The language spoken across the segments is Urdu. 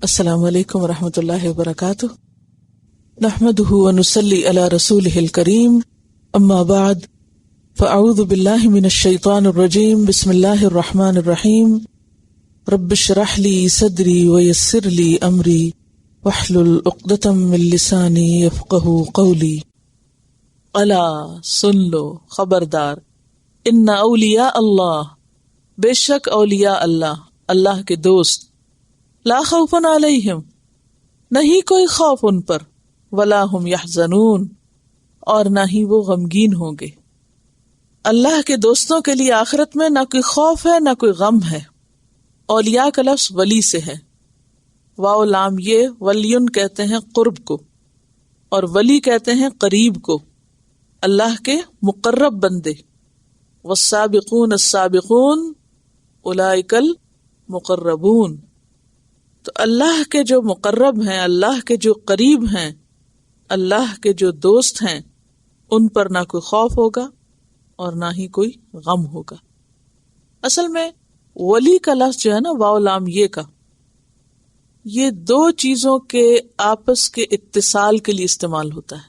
السلام علیکم ورحمۃ اللہ وبرکاتہ، نحمدہ ونصلی علی رسولہ الکریم، اما بعد فاعوذ باللہ من الشیطان الرجیم، بسم اللہ الرحمن الرحیم، رب اشرح لی صدری ویسر لی امری واحلل عقدۃ من لسانی یفقہوا قولی۔ الا سن لو، خبردار، ان اولیاء اللہ، بے شک اولیاء اللہ، اللہ کے دوست، لا خوف علیہم، نہیں کوئی خوف ان پر، ولا ہم یحزنون، اور نہ ہی وہ غمگین ہوں گے۔ اللہ کے دوستوں کے لیے آخرت میں نہ کوئی خوف ہے نہ کوئی غم ہے۔ اولیاء کا لفظ ولی سے ہے، واو لام یہ، ولیٌ کہتے ہیں قرب کو، اور ولی کہتے ہیں قریب کو، اللہ کے مقرب بندے۔ والسابقون السابقون اولئک المقربون، تو اللہ کے جو مقرب ہیں، اللہ کے جو قریب ہیں، اللہ کے جو دوست ہیں، ان پر نہ کوئی خوف ہوگا اور نہ ہی کوئی غم ہوگا۔ اصل میں ولی کا لفظ جو ہے نا، واو لام یہ کا، یہ دو چیزوں کے آپس کے اتصال کے لیے استعمال ہوتا ہے،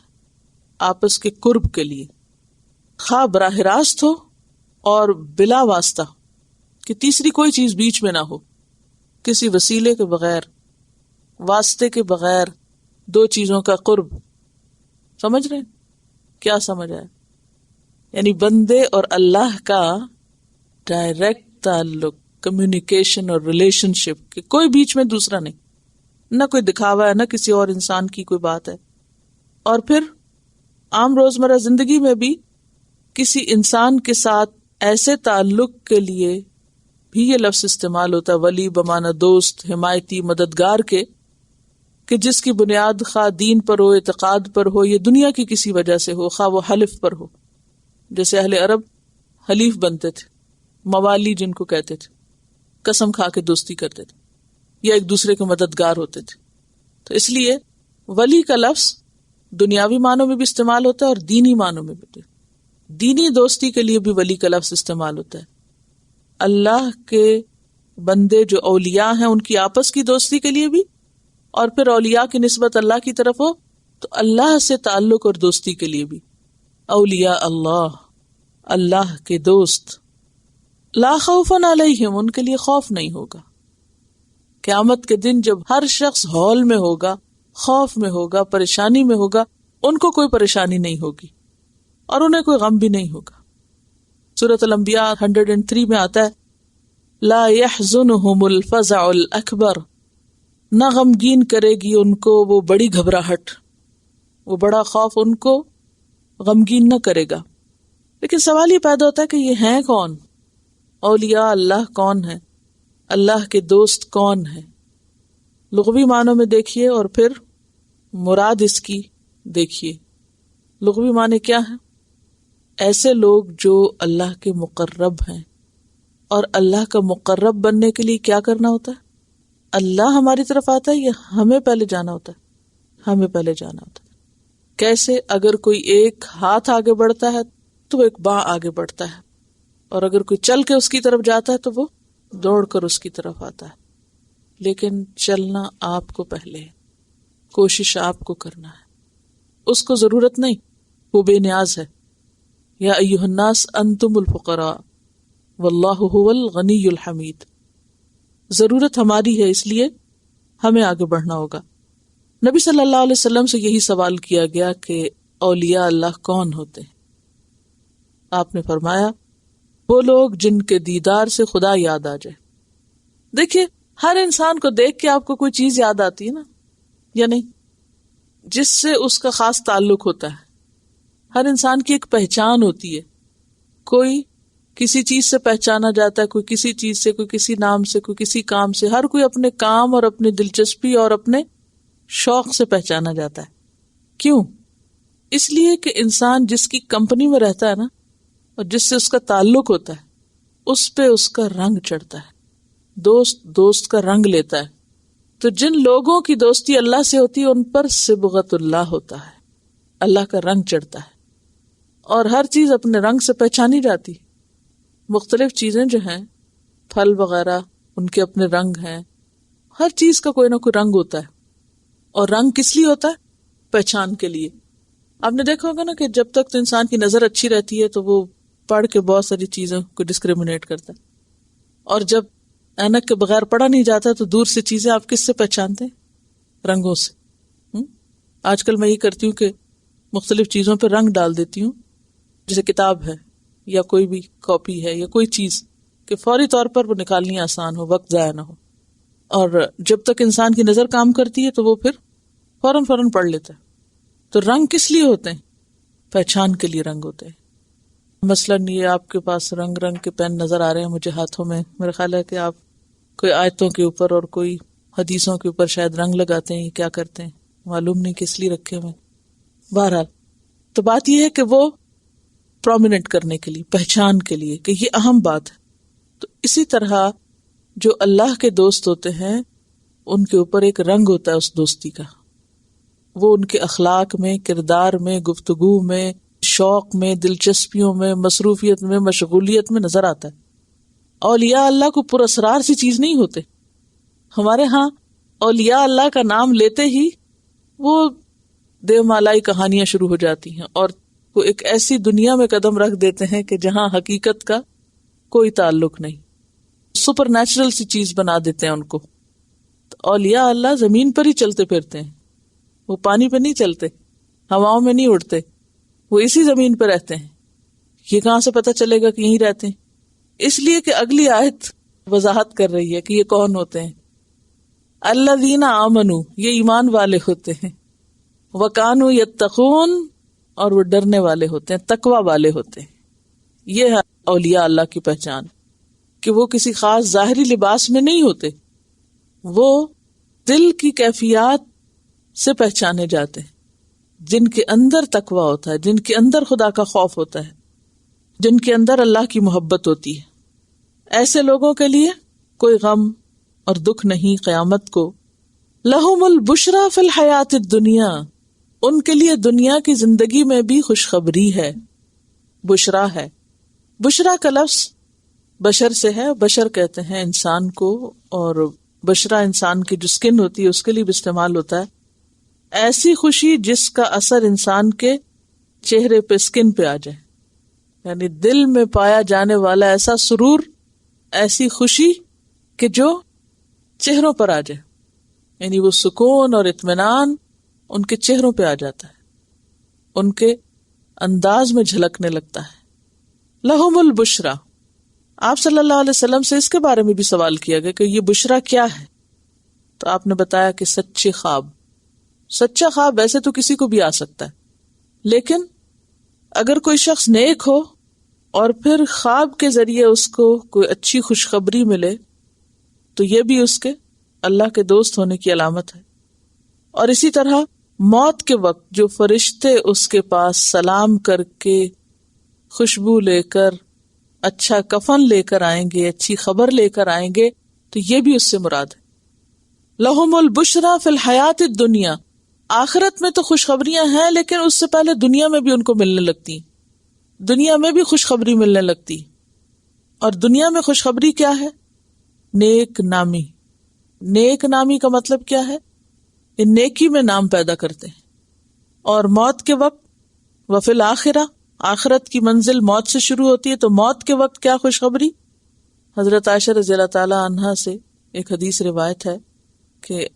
آپس کے قرب کے لیے، خواہ براہ راست ہو اور بلا واسطہ، کہ تیسری کوئی چیز بیچ میں نہ ہو، کسی وسیلے کے بغیر، واسطے کے بغیر، دو چیزوں کا قرب۔ سمجھ رہے ہیں کیا سمجھ آیا؟ یعنی بندے اور اللہ کا ڈائریکٹ تعلق، کمیونیکیشن اور ریلیشن شپ، کہ کوئی بیچ میں دوسرا نہیں، نہ کوئی دکھاوا ہے، نہ کسی اور انسان کی کوئی بات ہے۔ اور پھر عام روزمرہ زندگی میں بھی کسی انسان کے ساتھ ایسے تعلق کے لیے بھی یہ لفظ استعمال ہوتا ہے، ولی بمعنی دوست، حمایتی، مددگار کے، کہ جس کی بنیاد خواہ دین پر ہو، اعتقاد پر ہو، یا دنیا کی کسی وجہ سے ہو، خواہ وہ حلف پر ہو، جیسے اہل عرب حلیف بنتے تھے، موالی جن کو کہتے تھے، قسم کھا کے دوستی کرتے تھے، یا ایک دوسرے کے مددگار ہوتے تھے۔ تو اس لیے ولی کا لفظ دنیاوی معنوں میں بھی استعمال ہوتا ہے اور دینی معنوں میں بھی۔ دینی دوستی کے لیے بھی ولی کا لفظ استعمال ہوتا ہے۔ اللہ کے بندے جو اولیاء ہیں ان کی آپس کی دوستی کے لیے بھی، اور پھر اولیاء کی نسبت اللہ کی طرف ہو تو اللہ سے تعلق اور دوستی کے لیے بھی۔ اولیاء اللہ، اللہ کے دوست، لا خوف علیہم، ان کے لیے خوف نہیں ہوگا۔ قیامت کے دن جب ہر شخص ہال میں ہوگا، خوف میں ہوگا، پریشانی میں ہوگا، ان کو کوئی پریشانی نہیں ہوگی اور انہیں کوئی غم بھی نہیں ہوگا۔ سورۃ الانبیاء 103 میں آتا ہے، لا يحزنهم الفزع الاکبر، نہ غمگین کرے گی ان کو وہ بڑی گھبراہٹ، وہ بڑا خوف ان کو غمگین نہ کرے گا۔ لیکن سوال یہ پیدا ہوتا ہے کہ یہ ہیں کون؟ اولیاء اللہ کون ہیں؟ اللہ کے دوست کون ہیں؟ لغوی معنوں میں دیکھیے اور پھر مراد اس کی دیکھیے۔ لغوی معنی کیا ہے؟ ایسے لوگ جو اللہ کے مقرب ہیں، اور اللہ کا مقرب بننے کے لیے کیا کرنا ہوتا ہے؟ اللہ ہماری طرف آتا ہے یا ہمیں پہلے جانا ہوتا ہے؟ ہمیں پہلے جانا ہوتا ہے۔ کیسے؟ اگر کوئی ایک ہاتھ آگے بڑھتا ہے تو وہ ایک باں آگے بڑھتا ہے، اور اگر کوئی چل کے اس کی طرف جاتا ہے تو وہ دوڑ کر اس کی طرف آتا ہے۔ لیکن چلنا آپ کو پہلے ہے، کوشش آپ کو کرنا ہے، اس کو ضرورت نہیں، وہ بے نیاز ہے۔ یا ایھا الناس انتم الفقراء واللہ هو الغنی الحمید، ضرورت ہماری ہے، اس لیے ہمیں آگے بڑھنا ہوگا۔ نبی صلی اللہ علیہ وسلم سے یہی سوال کیا گیا کہ اولیاء اللہ کون ہوتے ہیں؟ آپ نے فرمایا، وہ لوگ جن کے دیدار سے خدا یاد آ جائے۔ دیکھیے، ہر انسان کو دیکھ کے آپ کو کوئی چیز یاد آتی ہے نا، یا نہیں؟ جس سے اس کا خاص تعلق ہوتا ہے۔ ہر انسان کی ایک پہچان ہوتی ہے، کوئی کسی چیز سے پہچانا جاتا ہے، کوئی کسی چیز سے، کوئی کسی نام سے، کوئی کسی کام سے، ہر کوئی اپنے کام اور اپنی دلچسپی اور اپنے شوق سے پہچانا جاتا ہے۔ کیوں؟ اس لیے کہ انسان جس کی کمپنی میں رہتا ہے نا، اور جس سے اس کا تعلق ہوتا ہے، اس پہ اس کا رنگ چڑھتا ہے، دوست دوست کا رنگ لیتا ہے۔ تو جن لوگوں کی دوستی اللہ سے ہوتی ہے ان پر صبغت اللہ ہوتا ہے، اللہ کا رنگ چڑھتا ہے، اور ہر چیز اپنے رنگ سے پہچانی جاتی۔ مختلف چیزیں جو ہیں، پھل وغیرہ، ان کے اپنے رنگ ہیں، ہر چیز کا کوئی نہ کوئی رنگ ہوتا ہے، اور رنگ کس لیے ہوتا ہے؟ پہچان کے لیے. آپ نے دیکھا ہوگا نا کہ جب تک تو انسان کی نظر اچھی رہتی ہے تو وہ پڑھ کے بہت ساری چیزوں کو ڈسکریمنیٹ کرتا ہے، اور جب اینک کے بغیر پڑھا نہیں جاتا تو دور سے چیزیں آپ کس سے پہچانتے ہیں؟ رنگوں سے. آج کل میں یہ کرتی ہوں کہ مختلف چیزوں پہ رنگ ڈال دیتی ہوں، جیسے کتاب ہے یا کوئی بھی کاپی ہے یا کوئی چیز، کہ فوری طور پر وہ نکالنی آسان ہو، وقت ضائع نہ ہو. اور جب تک انسان کی نظر کام کرتی ہے تو وہ پھر فوراً پڑھ لیتا ہے. تو رنگ کس لیے ہوتے ہیں؟ پہچان کے لیے رنگ ہوتے ہیں. مثلاً یہ آپ کے پاس رنگ کے پین نظر آ رہے ہیں مجھے ہاتھوں میں، میرا خیال ہے کہ آپ کوئی آیتوں کے اوپر اور کوئی حدیثوں کے اوپر شاید رنگ لگاتے ہیں، یہ کیا کرتے ہیں معلوم نہیں کس لیے رکھے ہوئے. بہرحال تو بات یہ ہے کہ وہ پرومیننٹ کرنے کے لیے، پہچان کے لیے، کہ یہ اہم بات ہے. تو اسی طرح جو اللہ کے دوست ہوتے ہیں ان کے اوپر ایک رنگ ہوتا ہے اس دوستی کا. وہ ان کے اخلاق میں، کردار میں، گفتگو میں، شوق میں، دلچسپیوں میں، مصروفیت میں، مشغولیت میں نظر آتا ہے. اولیاء اللہ کو پراسرار سی چیز نہیں ہوتے. ہمارے ہاں اولیاء اللہ کا نام لیتے ہی وہ دیو مالائی کہانیاں شروع ہو جاتی ہیں، اور وہ ایک ایسی دنیا میں قدم رکھ دیتے ہیں کہ جہاں حقیقت کا کوئی تعلق نہیں، سپر نیچرل سی چیز بنا دیتے ہیں ان کو. تو اولیاء اللہ زمین پر ہی چلتے پھرتے ہیں، وہ پانی پہ نہیں چلتے، ہواؤں میں نہیں اڑتے، وہ اسی زمین پہ رہتے ہیں. یہ کہاں سے پتہ چلے گا کہ یہیں رہتے ہیں؟ اس لیے کہ اگلی آیت وضاحت کر رہی ہے کہ یہ کون ہوتے ہیں. الذین آمنوا، یہ ایمان والے ہوتے ہیں، وکانوا یتقون، اور وہ ڈرنے والے ہوتے ہیں، تقوی والے ہوتے ہیں. یہ ہے اولیاء اللہ کی پہچان، کہ وہ کسی خاص ظاہری لباس میں نہیں ہوتے، وہ دل کی کیفیات سے پہچانے جاتے ہیں، جن کے اندر تقوی ہوتا ہے، جن کے اندر خدا کا خوف ہوتا ہے، جن کے اندر اللہ کی محبت ہوتی ہے. ایسے لوگوں کے لیے کوئی غم اور دکھ نہیں قیامت کو. لہم البشری فی الحیات الدنیا، ان کے لیے دنیا کی زندگی میں بھی خوشخبری ہے، بشرا ہے. بشرا کا لفظ بشر سے ہے، بشر کہتے ہیں انسان کو، اور بشرا انسان کی جو سکن ہوتی ہے اس کے لیے بھی استعمال ہوتا ہے. ایسی خوشی جس کا اثر انسان کے چہرے پہ، سکن پہ آ جائے، یعنی دل میں پایا جانے والا ایسا سرور، ایسی خوشی کہ جو چہروں پر آ جائے، یعنی وہ سکون اور اطمینان ان کے چہروں پہ آ جاتا ہے، ان کے انداز میں جھلکنے لگتا ہے. لہم البشرا. آپ صلی اللہ علیہ وسلم سے اس کے بارے میں بھی سوال کیا گیا کہ یہ بشرا کیا ہے، تو آپ نے بتایا کہ سچے خواب. سچا خواب ویسے تو کسی کو بھی آ سکتا ہے، لیکن اگر کوئی شخص نیک ہو اور پھر خواب کے ذریعے اس کو کوئی اچھی خوشخبری ملے تو یہ بھی اس کے اللہ کے دوست ہونے کی علامت ہے. اور اسی طرح موت کے وقت جو فرشتے اس کے پاس سلام کر کے، خوشبو لے کر، اچھا کفن لے کر آئیں گے، اچھی خبر لے کر آئیں گے، تو یہ بھی اس سے مراد ہے. لہم البشری فی الحیات الدنیا. آخرت میں تو خوشخبریاں ہیں، لیکن اس سے پہلے دنیا میں بھی ان کو ملنے لگتی ہیں، دنیا میں بھی خوشخبری ملنے لگتی. اور دنیا میں خوشخبری کیا ہے؟ نیک نامی. نیک نامی کا مطلب کیا ہے؟ کہ نیکی میں نام پیدا کرتے ہیں. اور موت کے وقت وفی الآخرہ، آخرت کی منزل موت سے شروع ہوتی ہے، تو موت کے وقت کیا خوشخبری؟ حضرت عائشہ رضی اللہ تعالی عنہا سے ایک حدیث روایت ہے کہ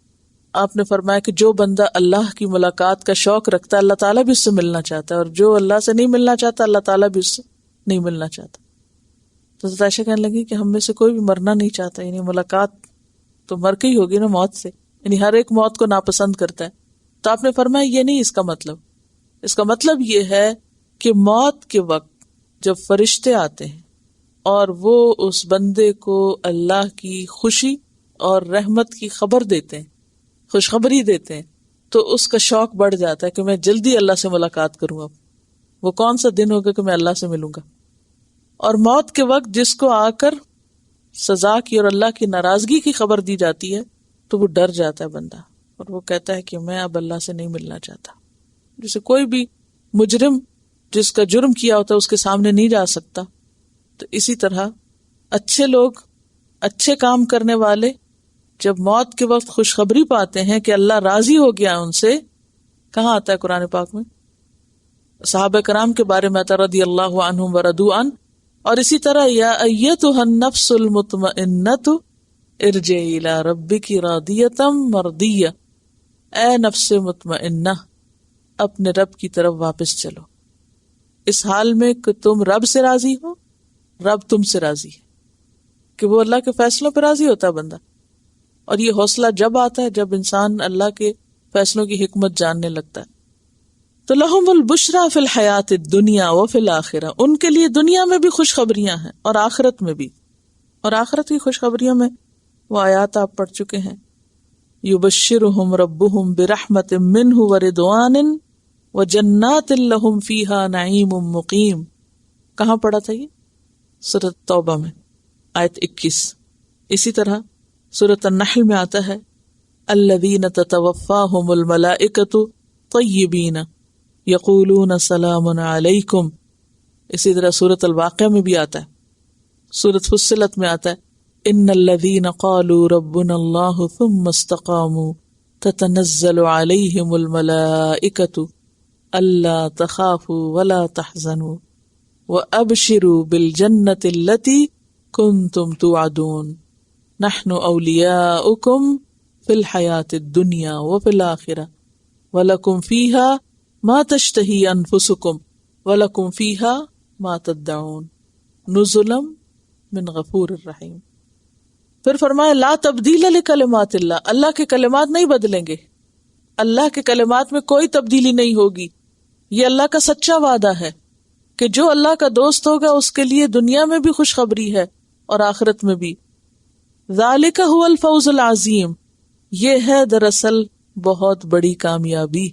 آپ نے فرمایا کہ جو بندہ اللہ کی ملاقات کا شوق رکھتا ہے اللہ تعالیٰ بھی اس سے ملنا چاہتا ہے، اور جو اللہ سے نہیں ملنا چاہتا اللہ تعالیٰ بھی اس سے نہیں ملنا چاہتا. تو حضرت عائشہ کہنے لگی کہ ہم میں سے کوئی بھی مرنا نہیں چاہتا، یعنی ملاقات تو مر کے ہی ہوگی نا موت سے، یعنی ہر ایک موت کو ناپسند کرتا ہے. تو آپ نے فرمایا یہ نہیں اس کا مطلب. اس کا مطلب یہ ہے کہ موت کے وقت جب فرشتے آتے ہیں اور وہ اس بندے کو اللہ کی خوشی اور رحمت کی خبر دیتے ہیں، خوشخبری دیتے ہیں، تو اس کا شوق بڑھ جاتا ہے کہ میں جلدی اللہ سے ملاقات کروں. اب وہ کون سا دن ہوگا کہ میں اللہ سے ملوں گا. اور موت کے وقت جس کو آ کر سزا کی اور اللہ کی ناراضگی کی خبر دی جاتی ہے تو وہ ڈر جاتا ہے بندہ، اور وہ کہتا ہے کہ میں اب اللہ سے نہیں ملنا چاہتا. جیسے کوئی بھی مجرم جس کا جرم کیا ہوتا ہے اس کے سامنے نہیں جا سکتا، تو اسی طرح اچھے لوگ، اچھے کام کرنے والے جب موت کے وقت خوشخبری پاتے ہیں کہ اللہ راضی ہو گیا ان سے، کہاں آتا ہے قرآن پاک میں؟ صحابہ کرام کے بارے میں آتا رضی اللہ عنہم ورضوا عنہ، اور اسی طرح یا ایتھا النفس المطمئنۃ ارجعی الی ربک راضیۃ مرضیہ، اے نفس مطمئنہ اپنے رب کی طرف واپس چلو، اس حال میں کہ تم رب سے راضی ہو، رب تم سے راضی ہے، کہ وہ اللہ کے فیصلوں پہ راضی ہوتا ہے بندہ. اور یہ حوصلہ جب آتا ہے جب انسان اللہ کے فیصلوں کی حکمت جاننے لگتا ہے. تو لہم البشریٰ فی الحیات الدنیا وفی الآخرہ، ان کے لیے دنیا میں بھی خوشخبریاں ہیں اور آخرت میں بھی. اور آخرت کی خوشخبریوں میں وہ آیات آپ پڑھ چکے ہیں. یبشرہم ربہم برحمت منہ ورضوان وجنات لہم فیہا نعیم مقیم. کہاں پڑھا تھا یہ؟ سورۃ توبہ میں آیت 21. اسی طرح سورۃ النحل میں آتا ہے الذین تتوفاہم الملائکۃ طیبین یقولون سلام علیکم. اسی طرح سورۃ الواقعہ میں بھی آتا ہے. سورۃ فصلت میں آتا ہے ان الذین قالوا ربنا اللہ ثم استقاموا تتنزل علیہم الملائکۃ الا تخافوا ولا تحزنوا وابشروا بالجنۃ التی کنتم توعدون نحن اولیاؤکم فی الحیاۃ الدنیا وفی الآخرہ ولکم فیہا ما تشتہی انفسکم ولکم فیہا ما تدعون نزلا من غفور الرحیم. پھر فرمایا لا تبدیل لکلمات اللہ، اللہ کے کلمات نہیں بدلیں گے، اللہ کے کلمات میں کوئی تبدیلی نہیں ہوگی. یہ اللہ کا سچا وعدہ ہے کہ جو اللہ کا دوست ہوگا اس کے لیے دنیا میں بھی خوشخبری ہے اور آخرت میں بھی. ذالک هو الفوز العظیم، یہ ہے دراصل بہت بڑی کامیابی.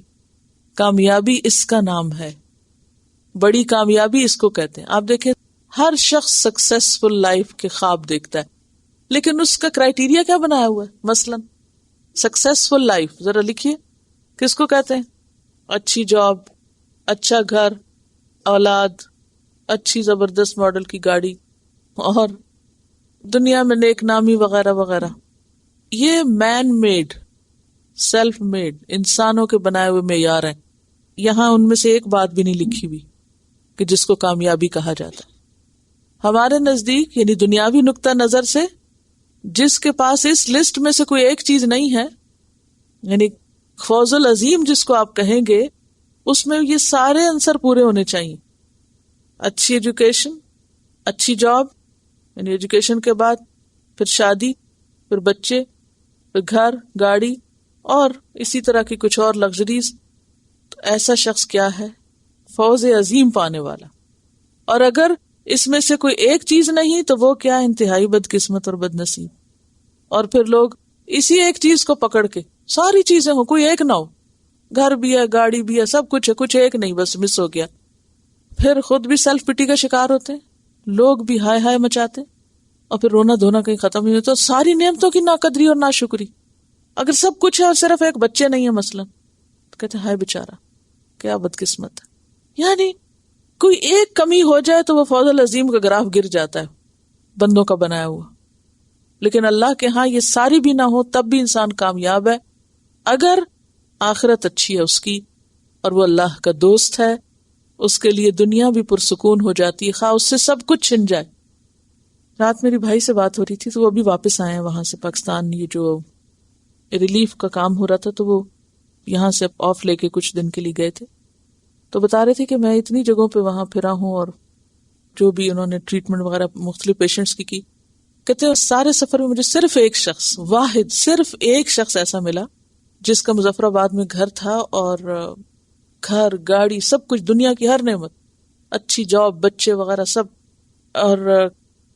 کامیابی اس کا نام ہے، بڑی کامیابی اس کو کہتے ہیں. آپ دیکھیں ہر شخص سکسیسفل لائف کے خواب دیکھتا ہے، لیکن اس کا کرائیٹیریا کیا بنایا ہوا ہے؟ مثلا سکسیسفل لائف ذرا لکھیے کس کو کہتے ہیں؟ اچھی جاب، اچھا گھر، اولاد، اچھی زبردست ماڈل کی گاڑی، اور دنیا میں نیک نامی وغیرہ وغیرہ. یہ مین میڈ، سیلف میڈ، انسانوں کے بنائے ہوئے معیار ہیں. یہاں ان میں سے ایک بات بھی نہیں لکھی ہوئی کہ جس کو کامیابی کہا جاتا ہے. ہمارے نزدیک یعنی دنیاوی نقطہ نظر سے جس کے پاس اس لسٹ میں سے کوئی ایک چیز نہیں ہے، یعنی فوز العظیم جس کو آپ کہیں گے، اس میں یہ سارے عنصر پورے ہونے چاہیے. اچھی ایجوکیشن، اچھی جاب، یعنی ایجوکیشن کے بعد پھر شادی، پھر بچے، پھر گھر، گاڑی، اور اسی طرح کی کچھ اور لگژریز. تو ایسا شخص کیا ہے؟ فوز عظیم پانے والا. اور اگر اس میں سے کوئی ایک چیز نہیں تو وہ کیا؟ انتہائی بدقسمت اور بد نصیب. اور پھر لوگ اسی ایک چیز کو پکڑ کے، ساری چیزیں ہوں کوئی ایک نہ ہو، گھر بھی ہے، گاڑی بھی ہے، سب کچھ ہے، کچھ ایک نہیں، بس مس ہو گیا. پھر خود بھی سیلف پٹی کا شکار ہوتے ہیں، لوگ بھی ہائے ہائے مچاتے ہیں، اور پھر رونا دھونا کہیں ختم نہیں ہوتا. ساری نعمتوں کی ناقدری اور ناشکری. اگر سب کچھ ہے اور صرف ایک بچے نہیں ہے مثلا، تو کہتے ہیں ہائے بیچارہ کیا بدقسمت ہے. یعنی کوئی ایک کمی ہو جائے تو وہ فوز العظیم کا گراف گر جاتا ہے بندوں کا بنایا ہوا. لیکن اللہ کے ہاں یہ ساری بھی نہ ہو تب بھی انسان کامیاب ہے اگر آخرت اچھی ہے اس کی اور وہ اللہ کا دوست ہے. اس کے لیے دنیا بھی پرسکون ہو جاتی ہے خواہ اس سے سب کچھ چھن جائے. رات میری بھائی سے بات ہو رہی تھی تو وہ ابھی واپس آئے ہیں وہاں سے پاکستان. یہ جو ریلیف کا کام ہو رہا تھا تو وہ یہاں سے آف لے کے کچھ دن کے لیے گئے تھے. تو بتا رہے تھے کہ میں اتنی جگہوں پہ وہاں پھرا ہوں اور جو بھی انہوں نے ٹریٹمنٹ وغیرہ مختلف پیشنٹس کی. کہتے ہیں سارے سفر میں مجھے صرف ایک شخص، واحد صرف ایک شخص ایسا ملا جس کا مظفر آباد میں گھر تھا، اور گھر، گاڑی، سب کچھ، دنیا کی ہر نعمت، اچھی جاب، بچے وغیرہ سب. اور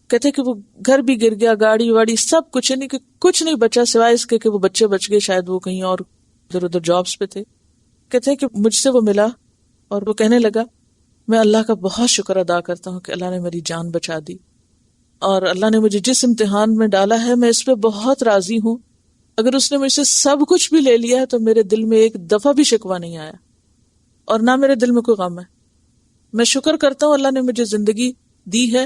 کہتے کہ وہ گھر بھی گر گیا، گاڑی واڑی سب کچھ، یعنی کہ کچھ نہیں بچا سوائے اس کے کہ وہ بچے بچ گئے، شاید وہ کہیں اور ادھر ادھر جابس پہ تھے. کہتے ہیں کہ مجھ سے وہ ملا اور وہ کہنے لگا میں اللہ کا بہت شکر ادا کرتا ہوں کہ اللہ نے میری جان بچا دی، اور اللہ نے مجھے جس امتحان میں ڈالا ہے میں اس پہ بہت راضی ہوں. اگر اس نے مجھ سے سب کچھ بھی لے لیا ہے تو میرے دل میں ایک دفعہ بھی شکوہ نہیں آیا اور نہ میرے دل میں کوئی غم ہے. میں شکر کرتا ہوں اللہ نے مجھے زندگی دی ہے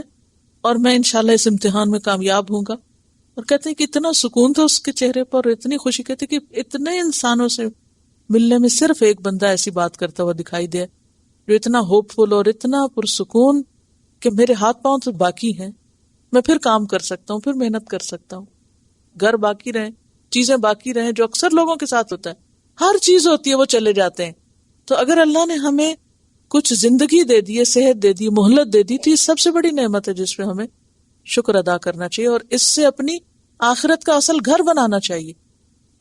اور میں انشاءاللہ اس امتحان میں کامیاب ہوں گا. اور کہتے ہیں کہ اتنا سکون تھا اس کے چہرے پر اور اتنی خوشی، کہتے کہ اتنے انسانوں سے ملنے میں صرف ایک بندہ ایسی بات کرتا ہوا دکھائی دیا جو اتنا ہوپ فل اور اتنا پرسکون کہ میرے ہاتھ پاؤں تو باقی ہیں، میں پھر کام کر سکتا ہوں، پھر محنت کر سکتا ہوں، گھر باقی رہیں، چیزیں باقی رہیں، جو اکثر لوگوں کے ساتھ ہوتا ہے، ہر چیز ہوتی ہے وہ چلے جاتے ہیں۔ تو اگر اللہ نے ہمیں کچھ زندگی دے دی، صحت دے دی، مہلت دے دی، تو یہ سب سے بڑی نعمت ہے جس پہ ہمیں شکر ادا کرنا چاہیے اور اس سے اپنی آخرت کا اصل گھر بنانا چاہیے۔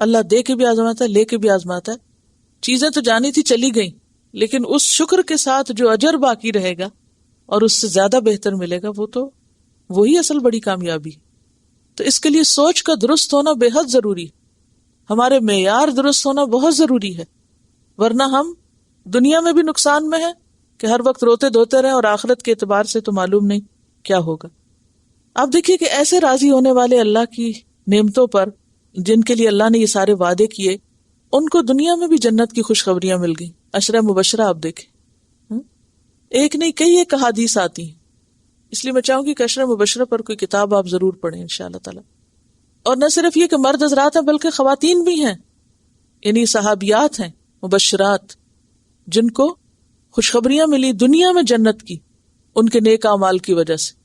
اللہ دے کے بھی آزماتا ہے، لے کے بھی آزماتا ہے۔ چیزیں تو جانی تھی چلی گئیں، لیکن اس شکر کے ساتھ جو اجر باقی رہے گا اور اس سے زیادہ بہتر ملے گا، وہ تو وہی اصل بڑی کامیابی۔ تو اس کے لیے سوچ کا درست ہونا بے حد ضروری ہے، ہمارے معیار درست ہونا بہت ضروری ہے، ورنہ ہم دنیا میں بھی نقصان میں ہیں کہ ہر وقت روتے دھوتے رہیں اور آخرت کے اعتبار سے تو معلوم نہیں کیا ہوگا۔ آپ دیکھیے کہ ایسے راضی ہونے والے اللہ کی نعمتوں پر جن کے لیے اللہ نے یہ سارے وعدے کیے، ان کو دنیا میں بھی جنت کی خوشخبریاں مل گئیں۔ عشرہ مبشرہ آپ دیکھیں، ایک نہیں کئی ایک احادیث آتی ہیں، اس لیے میں چاہوں گی کہ عشرہ مبشرہ پر کوئی کتاب آپ ضرور پڑھیں انشاءاللہ تعالی۔ اور نہ صرف یہ کہ مرد حضرات ہیں بلکہ خواتین بھی ہیں، یعنی صحابیات ہیں مبشرات جن کو خوشخبریاں ملی دنیا میں جنت کی ان کے نیک اعمال کی وجہ سے۔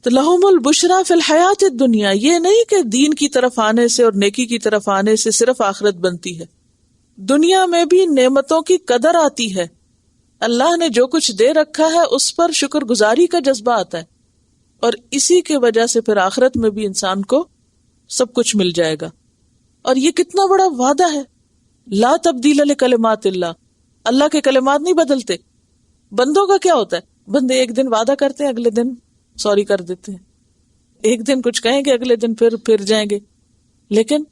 تو لہم البشریٰ فی الحیات الدنیا، یہ نہیں کہ دین کی طرف آنے سے اور نیکی کی طرف آنے سے صرف آخرت بنتی ہے، دنیا میں بھی نعمتوں کی قدر آتی ہے۔ اللہ نے جو کچھ دے رکھا ہے اس پر شکر گزاری کا جذبہ آتا ہے، اور اسی کے وجہ سے پھر آخرت میں بھی انسان کو سب کچھ مل جائے گا۔ اور یہ کتنا بڑا وعدہ ہے، لا تبدیل لکلمات اللہ، اللہ کے کلمات نہیں بدلتے۔ بندوں کا کیا ہوتا ہے، بندے ایک دن وعدہ کرتے ہیں، اگلے دن سوری کر دیتے ہیں، ایک دن کچھ کہیں گے، اگلے دن پھر جائیں گے۔ لیکن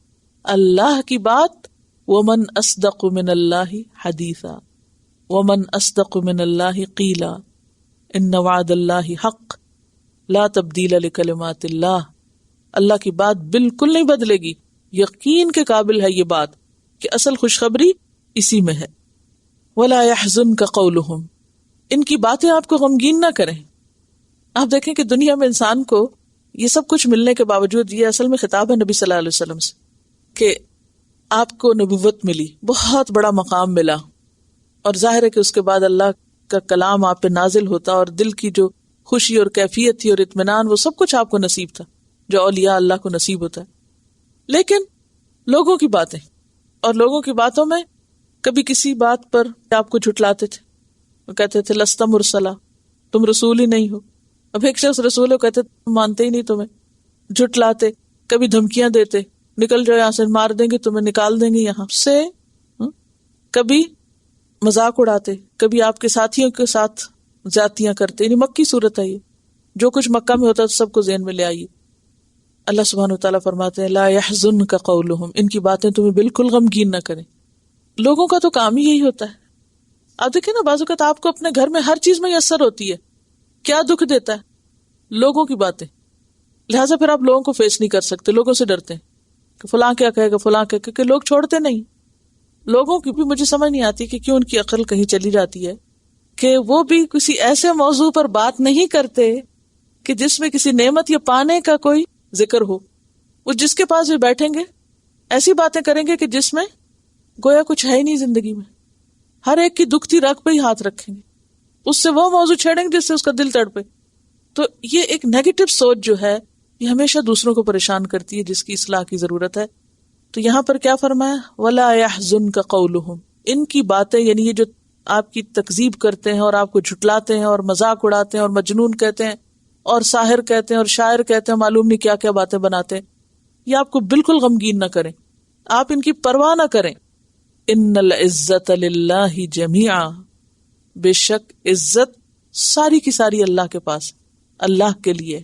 اللہ کی بات، ومن اصدق من اللہ حدیثا ومن اصدق من اللہ قیلا ان وعد اللہ حق لا تبدیل لکلمات اللہ، اللہ کی بات بالکل نہیں بدلے گی، یقین کے قابل ہے یہ بات کہ اصل خوشخبری اسی میں ہے۔ ولا يحزنک قولہم، ان کی باتیں آپ کو غمگین نہ کریں۔ آپ دیکھیں کہ دنیا میں انسان کو یہ سب کچھ ملنے کے باوجود، یہ اصل میں خطاب ہے نبی صلی اللہ علیہ وسلم سے کہ آپ کو نبوت ملی، بہت بڑا مقام ملا، اور ظاہر ہے کہ اس کے بعد اللہ کا کلام آپ پہ نازل ہوتا اور دل کی جو خوشی اور کیفیت تھی اور اطمینان، وہ سب کچھ آپ کو نصیب تھا جو اولیاء اللہ کو نصیب ہوتا ہے۔ لیکن لوگوں کی باتیں، اور لوگوں کی باتوں میں کبھی کسی بات پر آپ کو جھٹلاتے تھے، وہ کہتے تھے لست مرسلا، تم رسول ہی نہیں ہو۔ اب ایک شخص رسول ہو، کہتے مانتے ہی نہیں تمہیں، جھٹلاتے، کبھی دھمکیاں دیتے، نکل جاؤ یہاں سے، مار دیں گے تمہیں، نکال دیں گے یہاں سے۔ کبھی مذاق اڑاتے، کبھی آپ کے ساتھیوں کے ساتھ زیادتیاں کرتے، یعنی مکی صورت ہے یہ، جو کچھ مکہ میں ہوتا ہے سب کو ذہن میں لے آئیے۔ اللہ سبحانہ وتعالیٰ فرماتے ہیں لا يحزنک قولہم، ان کی باتیں تمہیں بالکل غمگین نہ کریں۔ لوگوں کا تو کام ہی یہی ہوتا ہے۔ آپ دیکھیں نا، بعض اوقات آپ کو اپنے گھر میں ہر چیز میں میسر ہوتی ہے، کیا دکھ دیتا ہے؟ لوگوں کی باتیں۔ لہٰذا پھر آپ لوگوں کو فیس نہیں کر سکتے، لوگوں سے ڈرتے ہیں کہ فلاں کیا کہے گا، فلاں کیا، کیونکہ لوگ چھوڑتے نہیں۔ لوگوں کی بھی مجھے سمجھ نہیں آتی کہ کیوں ان کی عقل کہیں چلی جاتی ہے کہ وہ بھی کسی ایسے موضوع پر بات نہیں کرتے کہ جس میں کسی نعمت یا پانے کا کوئی ذکر ہو۔ وہ جس کے پاس بھی بیٹھیں گے ایسی باتیں کریں گے کہ جس میں گویا کچھ ہے ہی نہیں زندگی میں، ہر ایک کی دکھتی رگ پہ ہی ہاتھ رکھیں گے، اس سے وہ موضوع چھیڑیں گے جس سے اس کا دل تڑپے۔ تو یہ ایک نیگیٹو سوچ جو ہے یہ ہمیشہ دوسروں کو پریشان کرتی ہے، جس کی اصلاح کی ضرورت ہے۔ تو یہاں پر کیا فرمایا، وَلَا يَحْزُنْكَ قَوْلُهُمْ، ان کی باتیں، یعنی یہ جو آپ کی تکذیب کرتے ہیں اور آپ کو جھٹلاتے ہیں اور مذاق اڑاتے ہیں اور مجنون کہتے ہیں اور ساحر کہتے ہیں اور شاعر کہتے ہیں، معلوم نہیں کیا کیا باتیں بناتے ہیں، یہ آپ کو بالکل غمگین نہ کریں، آپ ان کی پرواہ نہ کریں۔ ان العزت للہ جمیعا، بے شک عزت ساری کی ساری اللہ کے پاس، اللہ کے لیے۔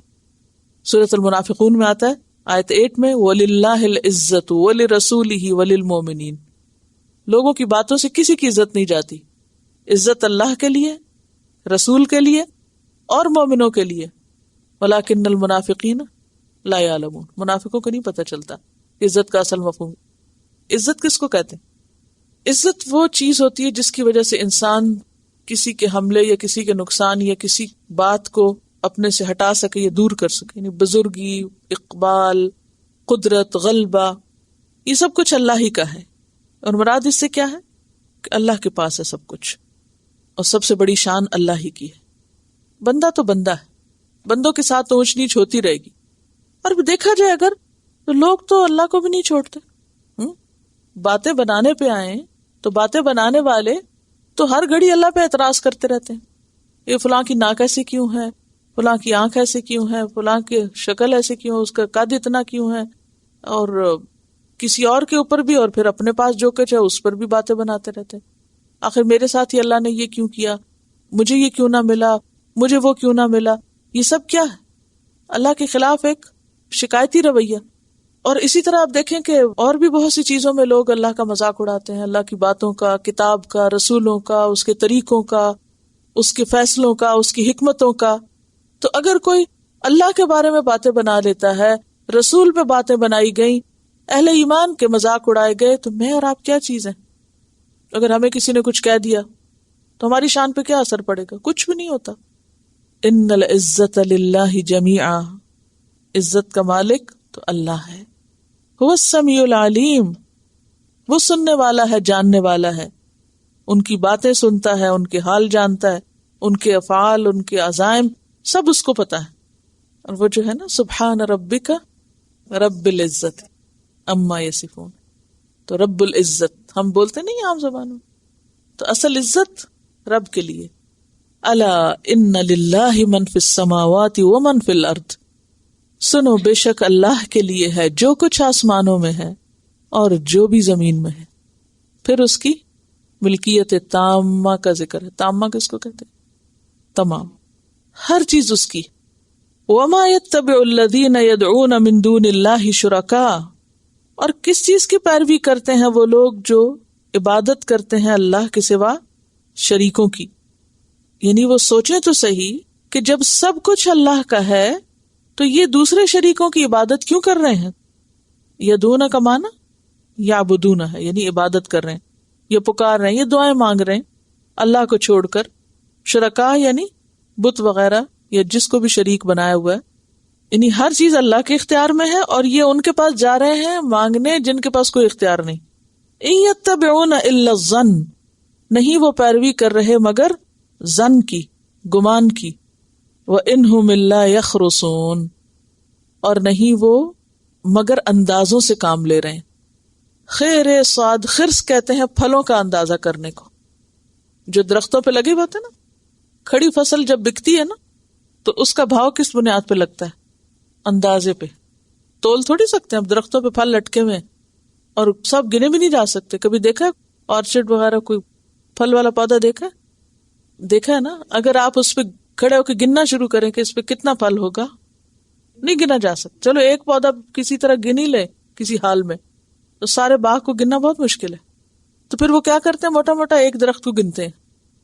سورۃ المنافقون میں آتا ہے آیت 8 میں وَلِلَّهِ الْعِزَّةُ وَلِرَسُولِهِ وَلِلْمُؤْمِنِينَ، لوگوں کی باتوں سے کسی کی عزت نہیں جاتی، عزت اللہ کے لیے، رسول کے لیے اور مومنوں کے لیے۔ وَلَكِنَّ الْمُنَافِقِينَ لَا يَعْلَمُونَ، منافقوں کو نہیں پتہ چلتا عزت کا اصل مفہوم۔ عزت کس کو کہتے ہیں؟ عزت وہ چیز ہوتی ہے جس کی وجہ سے انسان کسی کے حملے یا کسی کے نقصان یا کسی بات کو اپنے سے ہٹا سکے یا دور کر سکے. یعنی بزرگی، اقبال، قدرت، غلبہ، یہ سب کچھ اللہ ہی کا ہے. اور مراد اس سے کیا ہے کہ اللہ کے پاس ہے سب کچھ، اور سب سے بڑی شان اللہ ہی کی ہے. بندہ تو بندہ ہے، بندوں کے ساتھ اونچ نیچ ہوتی رہے گی. اور دیکھا جائے اگر تو لوگ تو اللہ کو بھی نہیں چھوڑتے. باتیں بنانے پہ آئیں تو باتیں بنانے والے تو ہر گھڑی اللہ پہ اعتراض کرتے رہتے ہیں. یہ فلاں کی ناک ایسی کیوں ہے، فلاں کی آنکھ ایسی کیوں ہے، فلاں کی شکل ایسی کیوں، اس کا قد اتنا کیوں ہے، اور کسی اور کے اوپر بھی، اور پھر اپنے پاس جو کچھ ہے اس پر بھی باتیں بناتے رہتے ہیں. آخر میرے ساتھ ہی اللہ نے یہ کیوں کیا، مجھے یہ کیوں نہ ملا، مجھے وہ کیوں نہ ملا. یہ سب کیا ہے؟ اللہ کے خلاف ایک شکایتی رویہ. اور اسی طرح آپ دیکھیں کہ اور بھی بہت سی چیزوں میں لوگ اللہ کا مذاق اڑاتے ہیں، اللہ کی باتوں کا، کتاب کا، رسولوں کا، اس کے طریقوں کا، اس کے فیصلوں کا، اس کی حکمتوں کا. تو اگر کوئی اللہ کے بارے میں باتیں بنا لیتا ہے، رسول پہ باتیں بنائی گئیں، اہل ایمان کے مذاق اڑائے گئے، تو میں اور آپ کیا چیز ہیں؟ اگر ہمیں کسی نے کچھ کہہ دیا تو ہماری شان پہ کیا اثر پڑے گا؟ کچھ بھی نہیں ہوتا. ان العزت للہ جمیعا، عزت کا مالک تو اللہ ہے. هو السمیع العلیم، وہ سننے والا ہے، جاننے والا ہے، ان کی باتیں سنتا ہے، ان کے حال جانتا ہے، ان کے افعال، ان کے عزائم سب اس کو پتا ہے. اور وہ جو ہے نا سبحان ربک رب العزت اما یصفون، تو رب العزت ہم بولتے نہیں عام زبانوں، تو اصل عزت رب کے لیے. الا ان للہ من فی السماوات ومن فی الارض، سنو بے شک اللہ کے لیے ہے جو کچھ آسمانوں میں ہے اور جو بھی زمین میں ہے. پھر اس کی ملکیت تامہ کا ذکر ہے. تامہ کس کو کہتے ہیں؟ تمام، ہر چیز اس کی. وما يتبع الذین يدعون من دون اللہ شرکاء، اور کس چیز کی پیروی کرتے ہیں وہ لوگ جو عبادت کرتے ہیں اللہ کے سوا شریکوں کی. یعنی وہ سوچیں تو صحیح کہ جب سب کچھ اللہ کا ہے تو یہ دوسرے شریکوں کی عبادت کیوں کر رہے ہیں؟ یدعون کا معنی یعبدون ہے، یعنی عبادت کر رہے ہیں، یہ پکار رہے ہیں، یہ دعائیں مانگ رہے ہیں اللہ کو چھوڑ کر. شرکا یعنی بت وغیرہ یا جس کو بھی شریک بنایا ہوا ہے. یعنی ہر چیز اللہ کے اختیار میں ہے اور یہ ان کے پاس جا رہے ہیں مانگنے جن کے پاس کوئی اختیار نہیں. ان یتبعون الا الظن، نہیں وہ پیروی کر رہے مگر ظن کی، گمان کی. وَإِنْهُمْ إِلَّا يَخْرُصُونَ، اور نہیں وہ مگر اندازوں سے کام لے رہے ہیں. خیر صاد، خرس کہتے ہیں پھلوں کا اندازہ کرنے کو، جو درختوں پہ لگے ہوتے ہیں نا. کھڑی فصل جب بکتی ہے نا تو اس کا بھاؤ کس بنیاد پہ لگتا ہے؟ اندازے پہ. تول تھوڑی سکتے ہیں، اب درختوں پہ پھل لٹکے ہوئے اور سب گنے بھی نہیں جا سکتے. کبھی دیکھا آرچڈ وغیرہ کوئی پھل والا پودا دیکھا ہے نا؟ اگر آپ اس پہ کھڑے ہو کے گننا شروع کریں کہ اس پہ کتنا پھل ہوگا، نہیں گنا جا سکتا. چلو ایک پودا کسی طرح گن ہی لے کسی حال میں، تو سارے باغ کو گننا بہت مشکل ہے. تو پھر وہ کیا کرتے ہیں؟ موٹا موٹا ایک درخت کو گنتے ہیں،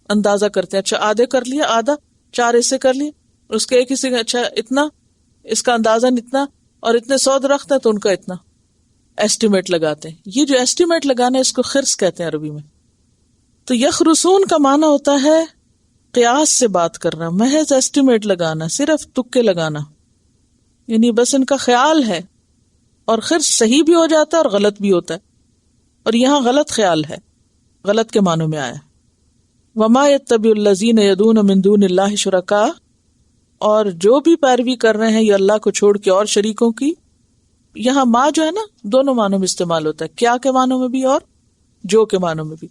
اندازہ کرتے ہیں. اچھا آدھے کر لیا، آدھا 4 حصے کر لیے، اس کے ایک حصے کا اچھا اتنا، اس کا اندازہ اتنا، اور اتنے 100 درخت ہے تو ان کا اتنا ایسٹیمیٹ لگاتے ہیں. یہ جو ایسٹیمیٹ لگانا ہے اس کو خرس کہتے ہیں عربی میں. تو یخرسون کا معنی ہوتا ہے قیاس سے بات کرنا، محض ایسٹیمیٹ لگانا، صرف تکے لگانا. یعنی بس ان کا خیال ہے، اور خرس صحیح بھی ہو جاتا ہے اور غلط بھی ہوتا ہے. اور یہاں غلط خیال ہے، غلط کے معنوں میں آیا. وما يتبع الذین يدعون من دون اللہ شرکاء، اور جو بھی پیروی کر رہے ہیں یہ اللہ کو چھوڑ کے اور شریکوں کی. یہاں ما جو ہے نا دونوں معنوں میں استعمال ہوتا ہے، کیا کے معنوں میں بھی اور جو کے معنوں میں بھی.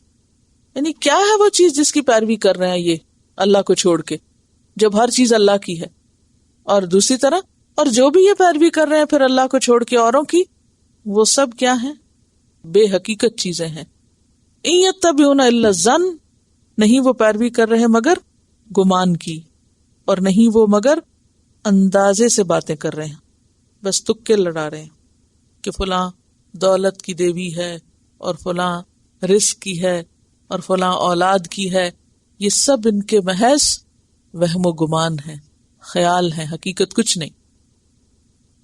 یعنی کیا ہے وہ چیز جس کی پیروی کر رہے ہیں یہ اللہ کو چھوڑ کے، جب ہر چیز اللہ کی ہے. اور دوسری طرف اور جو بھی یہ پیروی کر رہے ہیں پھر اللہ کو چھوڑ کے اوروں کی، وہ سب کیا ہیں؟ بے حقیقت چیزیں ہیں. ان یتبعون الا الظن، نہیں وہ پیروی کر رہے مگر گمان کی، اور نہیں وہ مگر اندازے سے باتیں کر رہے ہیں، بس تکے لڑا رہے ہیں کہ فلاں دولت کی دیوی ہے اور فلاں رزق کی ہے اور فلاں اولاد کی ہے. یہ سب ان کے محض وہم و گمان ہے، خیال ہے، حقیقت کچھ نہیں.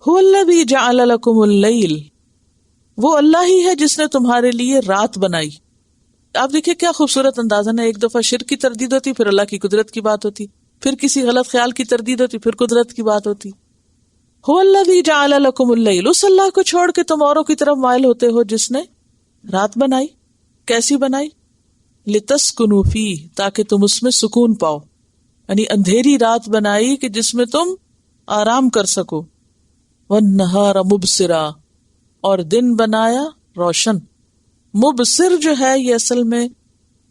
هو الذی جعل لکم اللیل، وہ اللہ ہی ہے جس نے تمہارے لیے رات بنائی. آپ دیکھیں کیا خوبصورت اندازہ ہے. ایک دفعہ شرک کی تردید ہوتی، پھر اللہ کی قدرت کی بات ہوتی. پھر کسی غلط خیال کی تردید ہوتی، پھر قدرت کی بات ہوتی. هو الذی جعل لکم اللیل، اس اللہ کو چھوڑ کے تم اوروں کی طرف مائل ہوتے ہو جس نے رات بنائی. کیسی بنائی؟ لتسکنوا فیہ، تاکہ تم اس میں سکون پاؤ، یعنی اندھیری رات بنائی کہ جس میں تم آرام کر سکو. والنہار مبصرا، اور دن بنایا روشن. مبصر جو ہے یہ اصل میں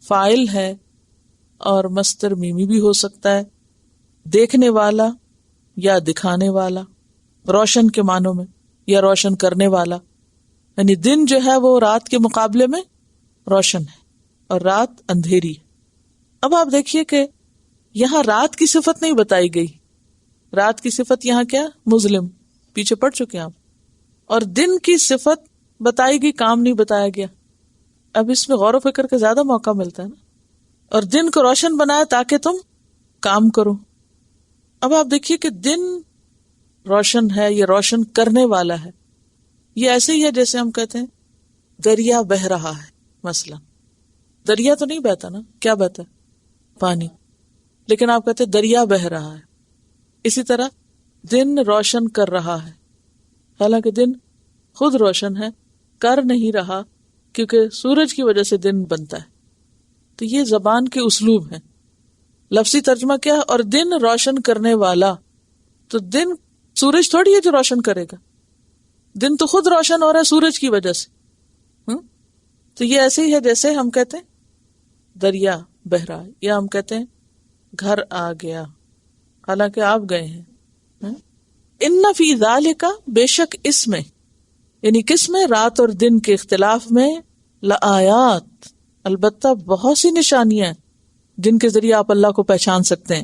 فاعل ہے اور مصدر میمی بھی ہو سکتا ہے، دیکھنے والا یا دکھانے والا، روشن کے معنوں میں، یا روشن کرنے والا. یعنی دن جو ہے وہ رات کے مقابلے میں روشن ہے اور رات اندھیری ہے. اب آپ دیکھیے کہ یہاں رات کی صفت نہیں بتائی گئی. رات کی صفت یہاں کیا؟ مظلم، پیچھے پڑ چکے ہیں آپ. اور دن کی صفت بتائی گئی، کام نہیں بتایا گیا. اب اس میں غور و فکر کا زیادہ موقع ملتا ہے نا. اور دن کو روشن بنایا تاکہ تم کام کرو. اب آپ دیکھیے کہ دن روشن ہے، یہ روشن کرنے والا ہے. یہ ایسے ہی ہے جیسے ہم کہتے ہیں دریا بہہ رہا ہے. مثلا دریا تو نہیں بہتا نا، کیا بہتا ہے؟ پانی. لیکن آپ کہتے ہیں دریا بہہ رہا ہے. اسی طرح دن روشن کر رہا ہے، حالانکہ دن خود روشن ہے، کر نہیں رہا کیونکہ سورج کی وجہ سے دن بنتا ہے. تو یہ زبان کے اسلوب ہیں. لفظی ترجمہ کیا ہے؟ اور دن روشن کرنے والا. تو دن سورج تھوڑی ہے جو روشن کرے گا، دن تو خود روشن ہو رہا ہے سورج کی وجہ سے. تو یہ ایسے ہی ہے جیسے ہم کہتے ہیں دریا بہہ رہا ہے، یا ہم کہتے ہیں گھر آ گیا، حالانکہ آپ گئے ہیں. ان فی ذالک، بے شک اس میں، یعنی کس میں؟ رات اور دن کے اختلاف میں، لآیات، البتہ بہت سی نشانیاں جن کے ذریعے آپ اللہ کو پہچان سکتے ہیں.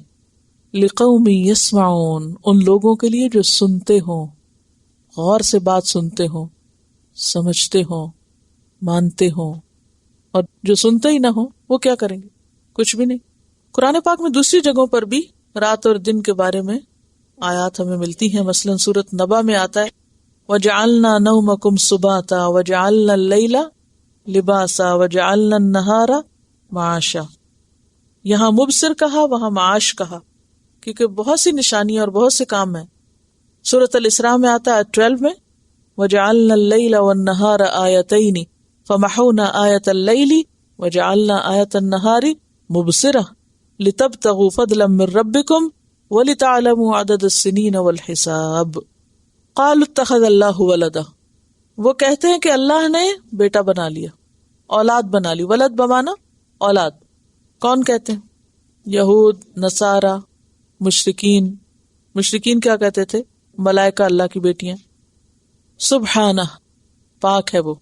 لقوم یسمعون، ان لوگوں کے لیے جو سنتے ہوں، غور سے بات سنتے ہوں، سمجھتے ہوں، مانتے ہوں. اور جو سنتے ہی نہ ہوں وہ کیا کریں گے؟ کچھ بھی نہیں. قرآن پاک میں دوسری جگہوں پر بھی رات اور دن کے بارے میں آیات ہمیں ملتی ہیں. مثلا سورۃ نبا میں آتا ہے وَجَعَلْنَا نَوْمَكُمْ سُبَاتًا وَجَعَلْنَا اللَّيْلَ لِبَاسًا وَجَعَلْنَا النَّهَارَ مَعَاشًا. یہاں مبصر کہا، وہاں معاش کہا، کیونکہ بہت سی نشانیاں اور بہت سے کام ہیں. سورۃ الاسراء میں آتا ہے 12 میں وَجَعَلْنَا اللَّيْلَ وَالنَّهَارَ آیَتَيْنِ فَمَحَوْنَا آیَةَ اللَّيْلِ وَجَعَلْنَا آیَةَ النَّهَارِ مُبْصِرَةً لِتَبْتَغُوا فَضْلًا مِّن رَّبِّكُمْ وَلِتَعْلَمُوا عَدَدَ السِّنِينَ وَالْحِسَابَ. قَالُوا اتَّخَذَ اللَّهُ وَلَدًا، وہ کہتے ہیں کہ اللہ نے بیٹا بنا لیا، اولاد بنا لی. ولد بمانا اولاد. کون کہتے ہیں؟ یہود، نصارہ، مشرکین. مشرکین کیا کہتے تھے؟ ملائکہ اللہ کی بیٹیاں. سبحانہ، پاک ہے وہ،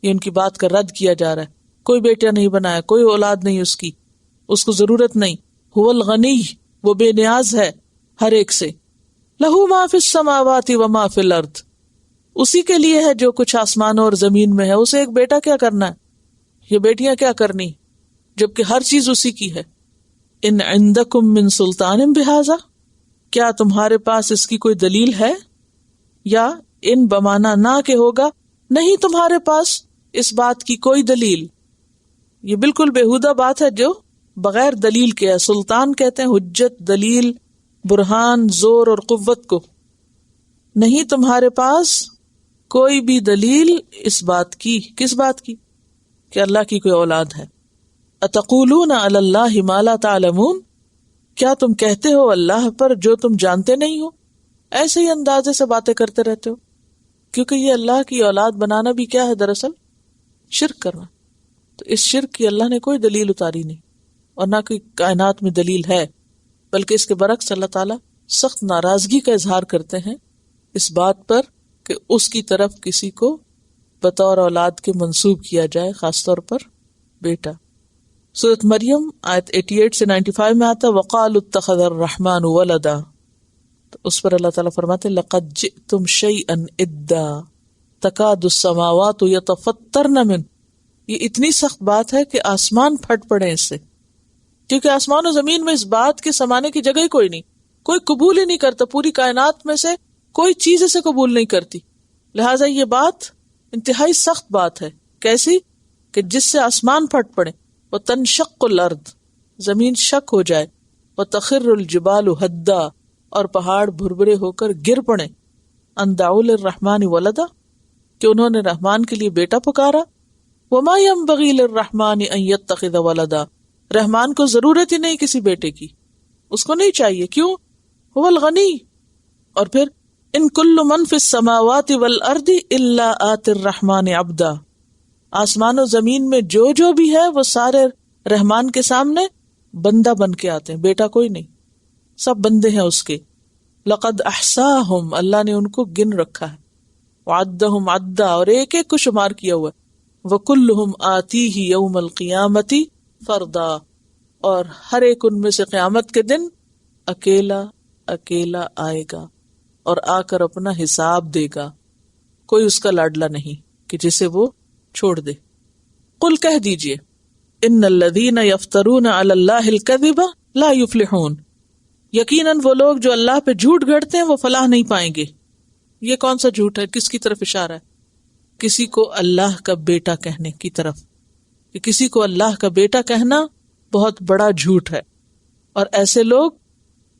یہ ان کی بات کا رد کیا جا رہا ہے. کوئی بیٹا نہیں بنایا، کوئی اولاد نہیں اس کو ضرورت نہیں. هو الغنی، وہ بے نیاز ہے ہر ایک سے. لہو ما فی السماوات و ما فی الارض، اسی کے لیے ہے جو کچھ آسمانوں اور زمین میں ہے. اسے ایک بیٹا کیا کرنا ہے، یہ بیٹیاں کیا کرنی، جبکہ ہر چیز اسی کی ہے. ان عندکم من سلطان بہذا، کیا تمہارے پاس اس کی کوئی دلیل ہے؟ یا ان بمانا نہ کہ ہوگا، نہیں تمہارے پاس اس بات کی کوئی دلیل. یہ بالکل بےہودہ بات ہے جو بغیر دلیل کے ہے. سلطان کہتے ہیں حجت، دلیل، برہان، زور اور قوت کو. نہیں تمہارے پاس کوئی بھی دلیل اس بات کی. کس بات کی؟ کہ اللہ کی کوئی اولاد ہے. اتقولون علی اللہ ما لا تعلمون، کیا تم کہتے ہو اللہ پر جو تم جانتے نہیں ہو؟ ایسے ہی اندازے سے باتیں کرتے رہتے ہو. کیونکہ یہ اللہ کی اولاد بنانا بھی کیا ہے دراصل؟ شرک کرنا. تو اس شرک کی اللہ نے کوئی دلیل اتاری نہیں، اور نہ کوئی کائنات میں دلیل ہے، بلکہ اس کے برعکس اللہ تعالیٰ سخت ناراضگی کا اظہار کرتے ہیں اس بات پر کہ اس کی طرف کسی کو بطور اولاد کے منسوب کیا جائے، خاص طور پر بیٹا. سورۃ مریم آیت 88 سے 95 میں آتا وَقَالُوا اتَّخَذَ الرَّحْمَنُ وَلَدًا، تو اس پر اللہ تعالیٰ فرماتے لَقَدْ جِئْتُمْ شَيْئًا إِدًّا تَكَادُ السَّمَاوَاتُ يَتَفَطَّرْنَ مِنْهُ. یہ اتنی سخت بات ہے کہ آسمان پھٹ پڑے اس سے، کیونکہ آسمان و زمین میں اس بات کے سمانے کی جگہ ہی کوئی نہیں، کوئی قبول ہی نہیں کرتا. پوری کائنات میں سے کوئی چیز اسے قبول نہیں کرتی. لہٰذا یہ بات انتہائی سخت بات ہے. کیسی؟ کہ جس سے آسمان پھٹ پڑے. وَتَنشَقُّ الْأَرْضُ، زمین شک ہو جائے. وتخر الجبال ہدا، اور پہاڑ بھربھرے ہو کر گر پڑے، ان دعوا للرحمن ولدا، کہ انہوں نے رحمان کے لیے بیٹا پکارا، وما ينبغي للرحمن ان يتخذ ولدا، رحمان کو ضرورت ہی نہیں کسی بیٹے کی، اس کو نہیں چاہیے، کیوں؟ هو الغنی۔ اور پھر ان کل من فی السماوات والارض الا آتی الرحمن عبدا، آسمان و زمین میں جو بھی ہے وہ سارے رحمان کے سامنے بندہ بن کے آتے ہیں، بیٹا کوئی نہیں، سب بندے ہیں اس کے۔ لقد احصاہم، اللہ نے ان کو گن رکھا ہے، وعدہم عدا، اور ایک ایک کو شمار کیا ہوا ہے، وکلہم آتیہ یوم القیامۃ فردا، اور ہر ایک ان میں سے قیامت کے دن اکیلا اکیلا آئے گا اور آ کر اپنا حساب دے گا، کوئی اس کا لاڈلا نہیں کہ جسے وہ چھوڑ دے۔ قل کہہ دیجئے، ان الذین یفترون علی اللہ الکذب لا یفلحون، یقیناً وہ لوگ جو اللہ پہ جھوٹ گھڑتے ہیں وہ فلاح نہیں پائیں گے۔ یہ کون سا جھوٹ ہے؟ کس کی طرف اشارہ ہے؟ کسی کو اللہ کا بیٹا کہنے کی طرف، کہ کسی کو اللہ کا بیٹا کہنا بہت بڑا جھوٹ ہے، اور ایسے لوگ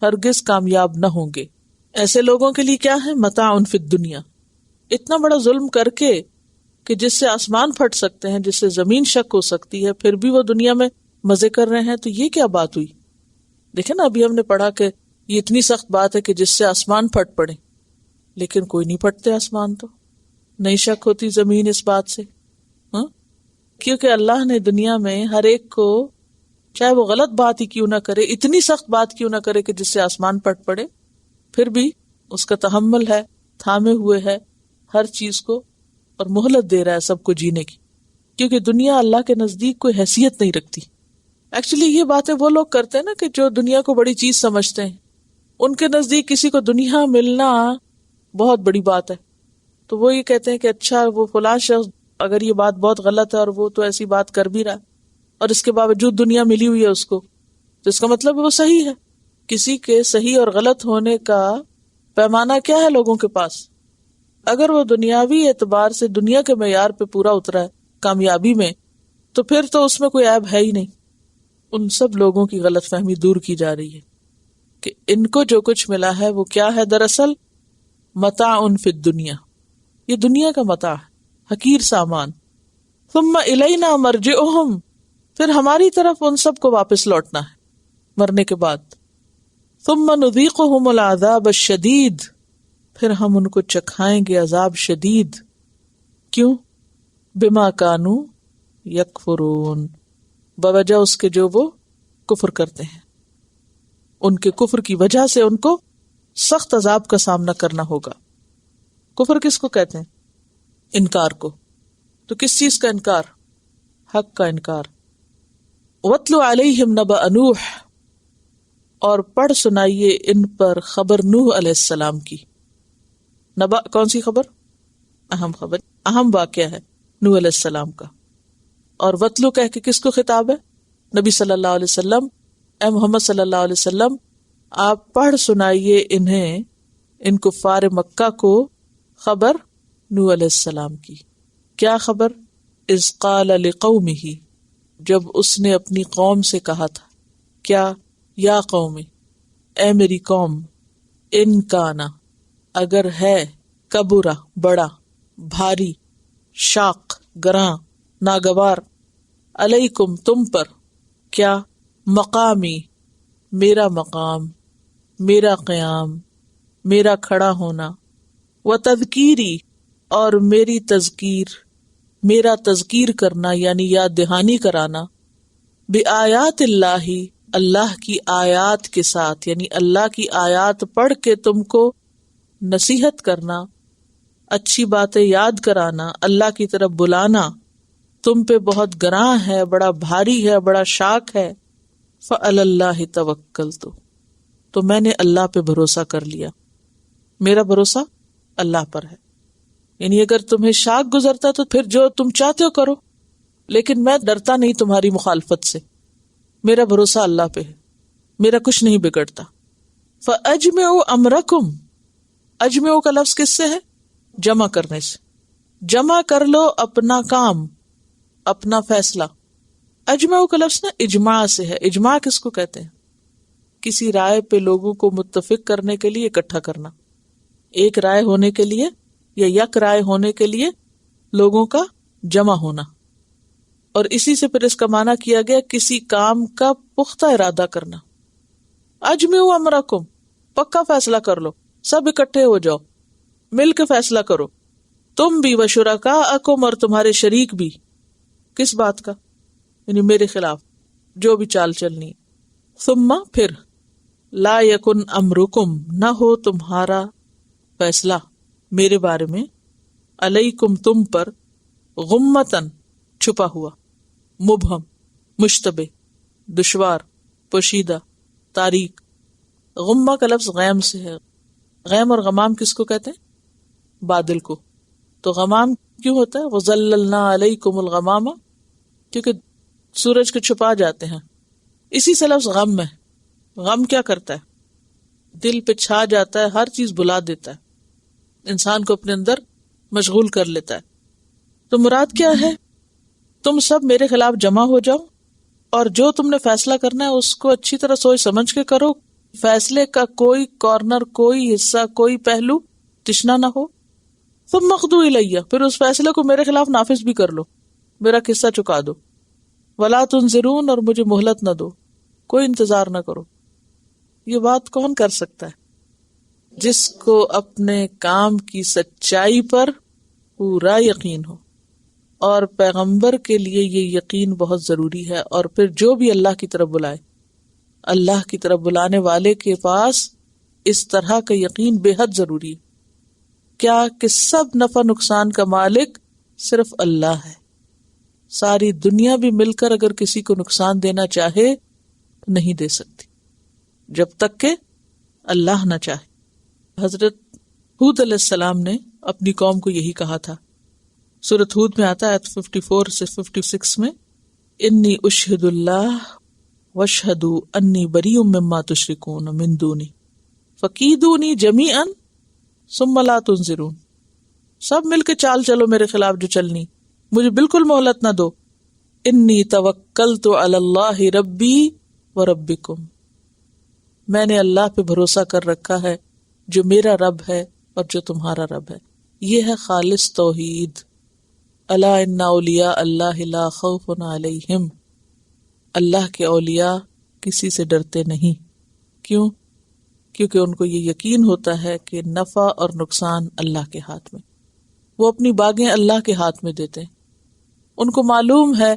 ہرگز کامیاب نہ ہوں گے۔ ایسے لوگوں کے لیے کیا ہے؟ متاع فی الدنیا، اتنا بڑا ظلم کر کے کہ جس سے آسمان پھٹ سکتے ہیں، جس سے زمین شک ہو سکتی ہے، پھر بھی وہ دنیا میں مزے کر رہے ہیں، تو یہ کیا بات ہوئی؟ دیکھیں نا، ابھی ہم نے پڑھا کہ یہ اتنی سخت بات ہے کہ جس سے آسمان پھٹ پڑے، لیکن کوئی نہیں پھٹتے آسمان، تو نہیں شک ہوتی زمین اس بات سے، ہاں؟ کیونکہ اللہ نے دنیا میں ہر ایک کو، چاہے وہ غلط بات ہی کیوں نہ کرے، اتنی سخت بات کیوں نہ کرے کہ جس سے آسمان پھٹ پڑے، پھر بھی اس کا تحمل ہے، تھامے ہوئے ہے ہر چیز کو، اور مہلت دے رہا ہے سب کو جینے کی، کیونکہ دنیا اللہ کے نزدیک کوئی حیثیت نہیں رکھتی۔ ایکچولی یہ باتیں وہ لوگ کرتے ہیں نا کہ جو دنیا کو بڑی چیز سمجھتے ہیں، ان کے نزدیک کسی کو دنیا ملنا بہت بڑی بات ہے، تو وہ یہ کہتے ہیں کہ اچھا وہ فلاں شخص اگر یہ بات بہت غلط ہے اور وہ تو ایسی بات کر بھی رہا ہے اور اس کے باوجود دنیا ملی ہوئی ہے اس کو، تو اس کا مطلب وہ صحیح ہے۔ کسی کے صحیح اور غلط ہونے کا پیمانہ کیا ہے لوگوں کے پاس؟ اگر وہ دنیاوی اعتبار سے دنیا کے معیار پہ پورا اترا ہے کامیابی میں، تو پھر تو اس میں کوئی عیب ہے ہی نہیں۔ ان سب لوگوں کی غلط فہمی دور کی جا رہی ہے کہ ان کو جو کچھ ملا ہے وہ کیا ہے؟ دراصل متاع فی الدنیا، یہ دنیا کا متاع ہے، حقیر سامان۔ ثم الینا مرجعہم، پھر ہماری طرف ان سب کو واپس لوٹنا ہے مرنے کے بعد۔ ثم نذیقہم العذاب الشدید، پھر ہم ان کو چکھائیں گے عذاب شدید۔ کیوں؟ بما کانوا یکفرون، بوجہ اس کے جو وہ کفر کرتے ہیں، ان کے کفر کی وجہ سے ان کو سخت عذاب کا سامنا کرنا ہوگا۔ کفر کس کو کہتے ہیں؟ انکار کو۔ تو کس چیز کا انکار؟ حق کا انکار۔ وَاتْلُ عَلَيْهِمْ نَبَأَ نوح، اور پڑھ سنائیے ان پر خبر نوح علیہ السلام کی۔ نبأ کون سی خبر؟ اہم خبر، اہم واقعہ ہے نوح علیہ السلام کا۔ اور وَاتْلُ کہہ کے کس کو خطاب ہے؟ نبی صلی اللہ علیہ وسلم، اے محمد صلی اللہ علیہ وسلم آپ پڑھ سنائیے انہیں، ان کفار مکہ کو خبر نوح علیہ السلام کی۔ کیا خبر؟ اذ قال لقومہ، جب اس نے اپنی قوم سے کہا تھا، کیا؟ یا قوم، اے میری قوم، ان کانا، اگر ہے، کبرا، بڑا، بھاری، شاق، گراں، ناگوار، علیکم، تم پر، کیا؟ مقامی، میرا مقام، میرا قیام، میرا کھڑا ہونا، وتذکیری، اور میری تذکیر، میرا تذکیر کرنا یعنی یاد دہانی کرانا، بآیات اللہ، اللہ کی آیات کے ساتھ، یعنی اللہ کی آیات پڑھ کے تم کو نصیحت کرنا، اچھی باتیں یاد کرانا، اللہ کی طرف بلانا تم پہ بہت گراں ہے، بڑا بھاری ہے، بڑا شاق ہے۔ فعلی اللہ توکلت، تو میں نے اللہ پہ بھروسہ کر لیا، میرا بھروسہ اللہ پر ہے۔ یعنی اگر تمہیں شاق گزرتا تو پھر جو تم چاہتے ہو کرو، لیکن میں ڈرتا نہیں تمہاری مخالفت سے، میرا بھروسہ اللہ پہ ہے، میرا کچھ نہیں بگڑتا۔ فَأَجْمِعُوا أَمْرَكُمْ، اجمعوا کا لفظ کس سے ہے؟ جمع کرنے سے۔ جمع کر لو اپنا کام، اپنا فیصلہ۔ اجمعوا کا لفظ نا اجماع سے ہے۔ اجماع کس کو کہتے ہیں؟ کسی رائے پہ لوگوں کو متفق کرنے کے لیے اکٹھا کرنا، ایک رائے ہونے کے لیے یا یک رائے ہونے کے لیے لوگوں کا جمع ہونا، اور اسی سے پھر اس کا معنی کیا گیا کسی کام کا پختہ ارادہ کرنا۔ اجمعوا امرکم، پکا فیصلہ کر لو، سب اکٹھے ہو جاؤ، مل کے فیصلہ کرو، تم بھی وشرکاءکم، اور تمہارے شریک بھی، کس بات کا؟ یعنی میرے خلاف جو بھی چال چلنی ہے۔ ثم پھر لا یکن امرکم، نہ ہو تمہارا فیصلہ میرے بارے میں، علیکم تم پر، غمتن چھپا ہوا، مبہم مشتبہ، دشوار، پوشیدہ، تاریک۔ غمہ کا لفظ غیم سے ہے، غیم اور غمام کس کو کہتے ہیں؟ بادل کو۔ تو غمام کیوں ہوتا ہے؟ وَظَلَّلْنَا عَلَيْكُمُ الْغَمَامَ، کیونکہ سورج کو چھپا جاتے ہیں، اسی سے لفظ غم ہے۔ غم کیا کرتا ہے؟ دل پہ چھا جاتا ہے، ہر چیز بلا دیتا ہے، انسان کو اپنے اندر مشغول کر لیتا ہے۔ تو مراد کیا ہے؟ تم سب میرے خلاف جمع ہو جاؤ، اور جو تم نے فیصلہ کرنا ہے اس کو اچھی طرح سوچ سمجھ کے کرو، فیصلے کا کوئی کارنر، کوئی حصہ، کوئی پہلو تشنا نہ ہو۔ ثم اقضوا الیہ، پھر اس فیصلے کو میرے خلاف نافذ بھی کر لو، میرا قصہ چکا دو۔ ولا تنظرون، اور مجھے مہلت نہ دو، کوئی انتظار نہ کرو۔ یہ بات کون کر سکتا ہے؟ جس کو اپنے کام کی سچائی پر پورا یقین ہو، اور پیغمبر کے لیے یہ یقین بہت ضروری ہے، اور پھر جو بھی اللہ کی طرف بلائے، اللہ کی طرف بلانے والے کے پاس اس طرح کا یقین بے حد ضروری ہے۔ کیا کہ سب نفع نقصان کا مالک صرف اللہ ہے، ساری دنیا بھی مل کر اگر کسی کو نقصان دینا چاہے نہیں دے سکتی جب تک کہ اللہ نہ چاہے۔ حضرت ہود علیہ السلام نے اپنی قوم کو یہی کہا تھا، سورۃ ہود میں آتا ہے 54 سے 56 میں، انی اشہد اللہ واشہدوا انی بریء مما تشرکون من دونی فکیدونی جمیعا ثم لا تنظرون۔ سب مل کے چال چلو میرے خلاف جو چلنی، مجھے بالکل مہلت نہ دو۔ انی توکلت علی اللہ ربی و ربکم، میں نے اللہ پہ بھروسہ کر رکھا ہے جو میرا رب ہے اور جو تمہارا رب ہے۔ یہ ہے خالص توحید۔ الا ان اولیاء اللہ لا خوف علیہم، اللہ کے اولیاء کسی سے ڈرتے نہیں۔ کیوں؟ کیونکہ ان کو یہ یقین ہوتا ہے کہ نفع اور نقصان اللہ کے ہاتھ میں، وہ اپنی باغیں اللہ کے ہاتھ میں دیتے ہیں۔ ان کو معلوم ہے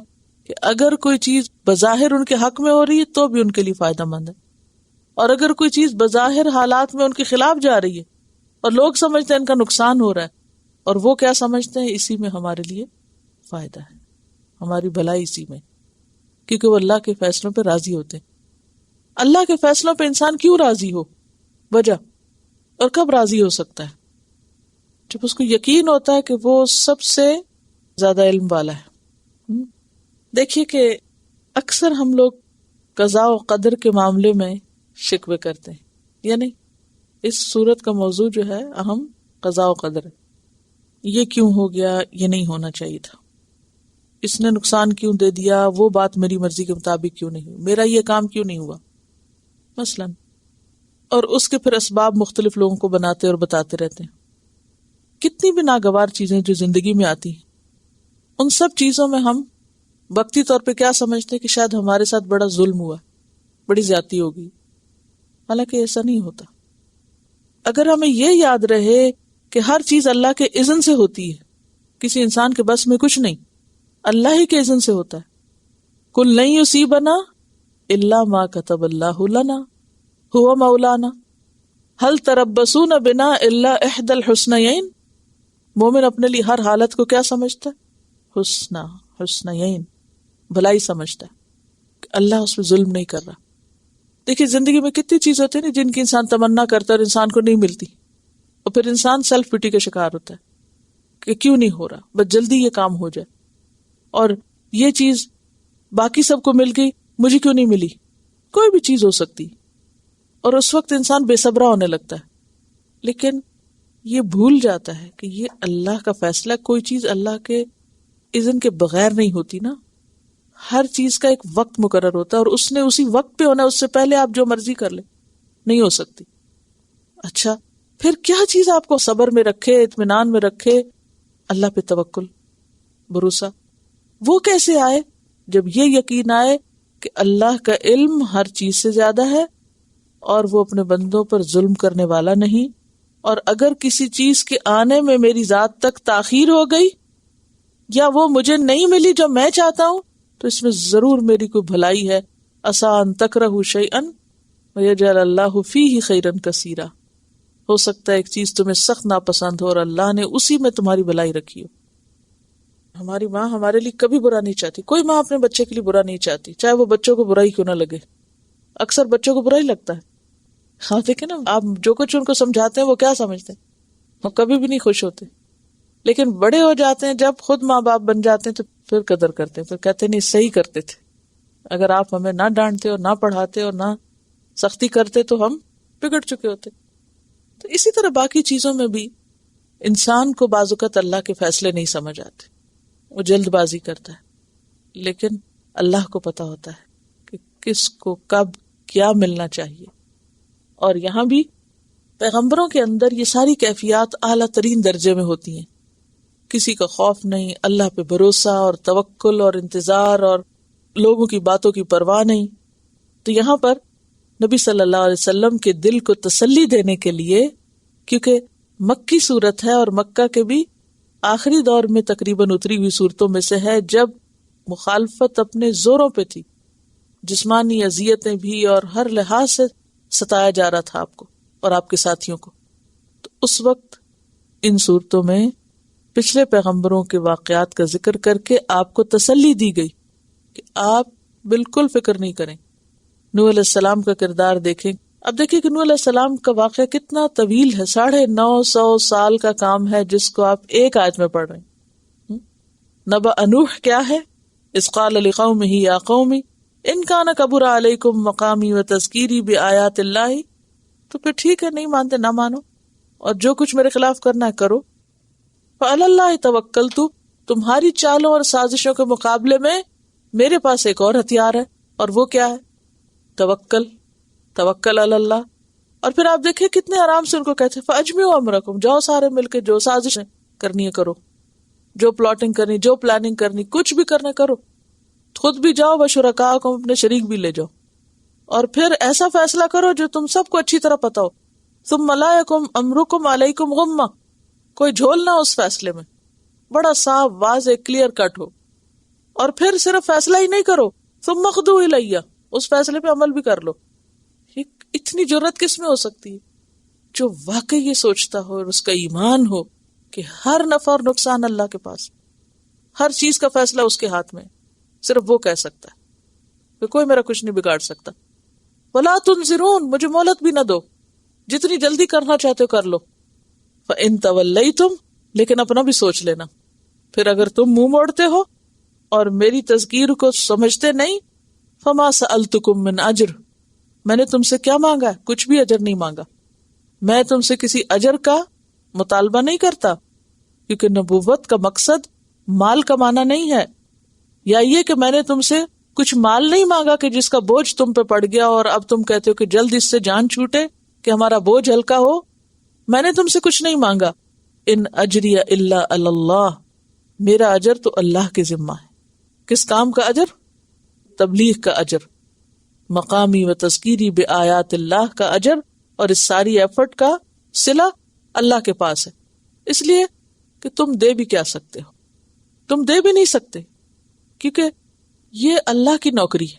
کہ اگر کوئی چیز بظاہر ان کے حق میں ہو رہی ہے تو بھی ان کے لیے فائدہ مند ہے، اور اگر کوئی چیز بظاہر حالات میں ان کے خلاف جا رہی ہے اور لوگ سمجھتے ہیں ان کا نقصان ہو رہا ہے، اور وہ کیا سمجھتے ہیں؟ اسی میں ہمارے لیے فائدہ ہے، ہماری بھلائی اسی میں، کیونکہ وہ اللہ کے فیصلوں پہ راضی ہوتے ہیں۔ اللہ کے فیصلوں پہ انسان کیوں راضی ہو؟ وجہ، اور کب راضی ہو سکتا ہے؟ جب اس کو یقین ہوتا ہے کہ وہ سب سے زیادہ علم والا ہے۔ دیکھیے کہ اکثر ہم لوگ قضاء و قدر کے معاملے میں شکوے کرتے ہیں، یعنی اس صورت کا موضوع جو ہے اہم قضاء و قدر ہے، یہ کیوں ہو گیا، یہ نہیں ہونا چاہیے تھا، اس نے نقصان کیوں دے دیا، وہ بات میری مرضی کے مطابق کیوں نہیں ہوئی، میرا یہ کام کیوں نہیں ہوا مثلاً، اور اس کے پھر اسباب مختلف لوگوں کو بناتے اور بتاتے رہتے ہیں۔ کتنی بھی ناگوار چیزیں جو زندگی میں آتی ہیں، ان سب چیزوں میں ہم وقتی طور پہ کیا سمجھتے ہیں کہ شاید ہمارے ساتھ بڑا ظلم ہوا، بڑی زیادتی ہوگی، حالانکہ ایسا نہیں ہوتا۔ اگر ہمیں یہ یاد رہے کہ ہر چیز اللہ کے اذن سے ہوتی ہے، کسی انسان کے بس میں کچھ نہیں، اللہ ہی کے اذن سے ہوتا ہے۔ کل لن یصیبنا الا ما کتب اللہ لنا هو مولانا هل تربصون بنا الا احدى الحسنیین۔ مومن اپنے لیے ہر حالت کو کیا سمجھتا ہے؟ حسنیین، بھلائی سمجھتا ہے کہ اللہ اس پہ ظلم نہیں کر رہا۔ دیکھیے زندگی میں کتنی چیز ہوتی ہے جن کی انسان تمنا کرتا ہے اور انسان کو نہیں ملتی، اور پھر انسان سیلف پٹی کا شکار ہوتا ہے کہ کیوں نہیں ہو رہا، بس جلدی یہ کام ہو جائے، اور یہ چیز باقی سب کو مل گئی، مجھے کیوں نہیں ملی۔ کوئی بھی چیز ہو سکتی، اور اس وقت انسان بے صبرا ہونے لگتا ہے، لیکن یہ بھول جاتا ہے کہ یہ اللہ کا فیصلہ، کوئی چیز اللہ کے اذن کے بغیر نہیں ہوتی نا۔ ہر چیز کا ایک وقت مقرر ہوتا ہے اور اس نے اسی وقت پہ ہونا ہے، اس سے پہلے آپ جو مرضی کر لیں نہیں ہو سکتی. اچھا پھر کیا چیز آپ کو صبر میں رکھے، اطمینان میں رکھے؟ اللہ پہ توکل، بھروسہ. وہ کیسے آئے؟ جب یہ یقین آئے کہ اللہ کا علم ہر چیز سے زیادہ ہے اور وہ اپنے بندوں پر ظلم کرنے والا نہیں، اور اگر کسی چیز کے آنے میں میری ذات تک تاخیر ہو گئی یا وہ مجھے نہیں ملی جو میں چاہتا ہوں تو اس میں ضرور میری کوئی بھلائی ہے. عسیٰ ان تکرہوا شیئا ویجعل اللہ فیہ خیرا کثیرا. ہو سکتا ہے ایک چیز تمہیں سخت ناپسند ہو اور اللہ نے اسی میں تمہاری بھلائی رکھی ہو. ہماری ماں ہمارے لیے کبھی برا نہیں چاہتی، کوئی ماں اپنے بچے کے لیے برا نہیں چاہتی، چاہے وہ بچوں کو برا ہی کیوں نہ لگے. اکثر بچوں کو برا ہی لگتا ہے. ہاں دیکھیں نا، آپ جو کچھ ان کو سمجھاتے ہیں وہ کیا سمجھتے ہیں، وہ کبھی بھی نہیں خوش ہوتے. لیکن بڑے ہو جاتے ہیں جب خود ماں باپ بن جاتے ہیں تو پھر قدر کرتے ہیں، پھر کہتے ہیں نہیں صحیح کرتے تھے، اگر آپ ہمیں نہ ڈانٹتے اور نہ پڑھاتے اور نہ سختی کرتے تو ہم بگڑ چکے ہوتے. تو اسی طرح باقی چیزوں میں بھی انسان کو بعض اوقات اللہ کے فیصلے نہیں سمجھ آتے، وہ جلد بازی کرتا ہے، لیکن اللہ کو پتا ہوتا ہے کہ کس کو کب کیا ملنا چاہیے. اور یہاں بھی پیغمبروں کے اندر یہ ساری کیفیات اعلیٰ ترین درجے میں ہوتی ہیں. کسی کا خوف نہیں، اللہ پہ بھروسہ اور توکل اور انتظار اور لوگوں کی باتوں کی پرواہ نہیں. تو یہاں پر نبی صلی اللہ علیہ وسلم کے دل کو تسلی دینے کے لیے، کیونکہ مکی صورت ہے اور مکہ کے بھی آخری دور میں تقریباً اتری ہوئی صورتوں میں سے ہے جب مخالفت اپنے زوروں پہ تھی، جسمانی اذیتیں بھی اور ہر لحاظ سے ستایا جا رہا تھا آپ کو اور آپ کے ساتھیوں کو. تو اس وقت ان صورتوں میں پچھلے پیغمبروں کے واقعات کا ذکر کر کے آپ کو تسلی دی گئی کہ آپ بالکل فکر نہیں کریں. نوح علیہ السلام کا کردار دیکھیں. اب دیکھیں کہ نوح علیہ السلام کا واقعہ کتنا طویل ہے، 950 سال کا کام ہے جس کو آپ ایک آیت میں پڑھ رہے ہیں. نبأ نوح کیا ہے؟ اذ قال لقومہ یا قوم ان کان کبر علیکم مقامی وتذکیری بآیات اللہ. تو پھر ٹھیک ہے، نہیں مانتے نہ مانو، اور جو کچھ میرے خلاف کرنا ہے کرو. فعلی اللہ توکلت، تمہاری چالوں اور سازشوں کے مقابلے میں میرے پاس ایک اور ہتھیار ہے، اور وہ کیا ہے؟ توکل علی اللہ. اور پھر آپ دیکھیں کتنے آرام سے ان کو کہتے ہیں فاجمعوا امرکم، جاؤ سارے مل کے جو سازش کرنی ہے کرو، جو پلاٹنگ کرنی، جو پلاننگ کرنی، کچھ بھی کرنا کرو، خود بھی جاؤ وشرکاءکم، اپنے شریک بھی لے جاؤ، اور پھر ایسا فیصلہ کرو جو تم سب کو اچھی طرح پتا ہو. ثم لا یکن امرکم علیکم غمہ، کوئی جھول نہ اس فیصلے میں، بڑا صاف واضح کلیئر کٹ ہو. اور پھر صرف فیصلہ ہی نہیں کرو، ثم اخضعوا الی، اس فیصلے پہ عمل بھی کر لو. اتنی جرت کس میں ہو سکتی ہے؟ جو واقعی یہ سوچتا ہو اور اس کا ایمان ہو کہ ہر نفع اور نقصان اللہ کے پاس، ہر چیز کا فیصلہ اس کے ہاتھ میں، صرف وہ کہہ سکتا ہے کہ کوئی میرا کچھ نہیں بگاڑ سکتا. ولا تنظرون، مجھے مہلت بھی نہ دو، جتنی جلدی کرنا چاہتے ہو کر لو. فإن تولیتم، لیکن اپنا بھی سوچ لینا، پھر اگر تم منہ موڑتے ہو اور میری تذکیر کو سمجھتے نہیں، فما سألتکم من اجر، میں نے تم سے کیا مانگا ہے؟ کچھ بھی اجر نہیں مانگا. میں تم سے کسی اجر کا مطالبہ نہیں کرتا، کیونکہ نبوت کا مقصد مال کمانا نہیں ہے، یا یہ کہ میں نے تم سے کچھ مال نہیں مانگا کہ جس کا بوجھ تم پہ پڑ گیا اور اب تم کہتے ہو کہ جلد اس سے جان چھوٹے کہ ہمارا بوجھ ہلکا ہو. میں نے تم سے کچھ نہیں مانگا. ان اجری الا علی اللہ، میرا اجر تو اللہ کے ذمہ ہے. کس کام کا اجر؟ تبلیغ کا اجر، مقامی و تذکیری بآیات اللہ کا اجر، اور اس ساری ایفرٹ کا صلہ اللہ کے پاس ہے. اس لیے کہ تم دے بھی کیا سکتے ہو؟ تم دے بھی نہیں سکتے، کیونکہ یہ اللہ کی نوکری ہے،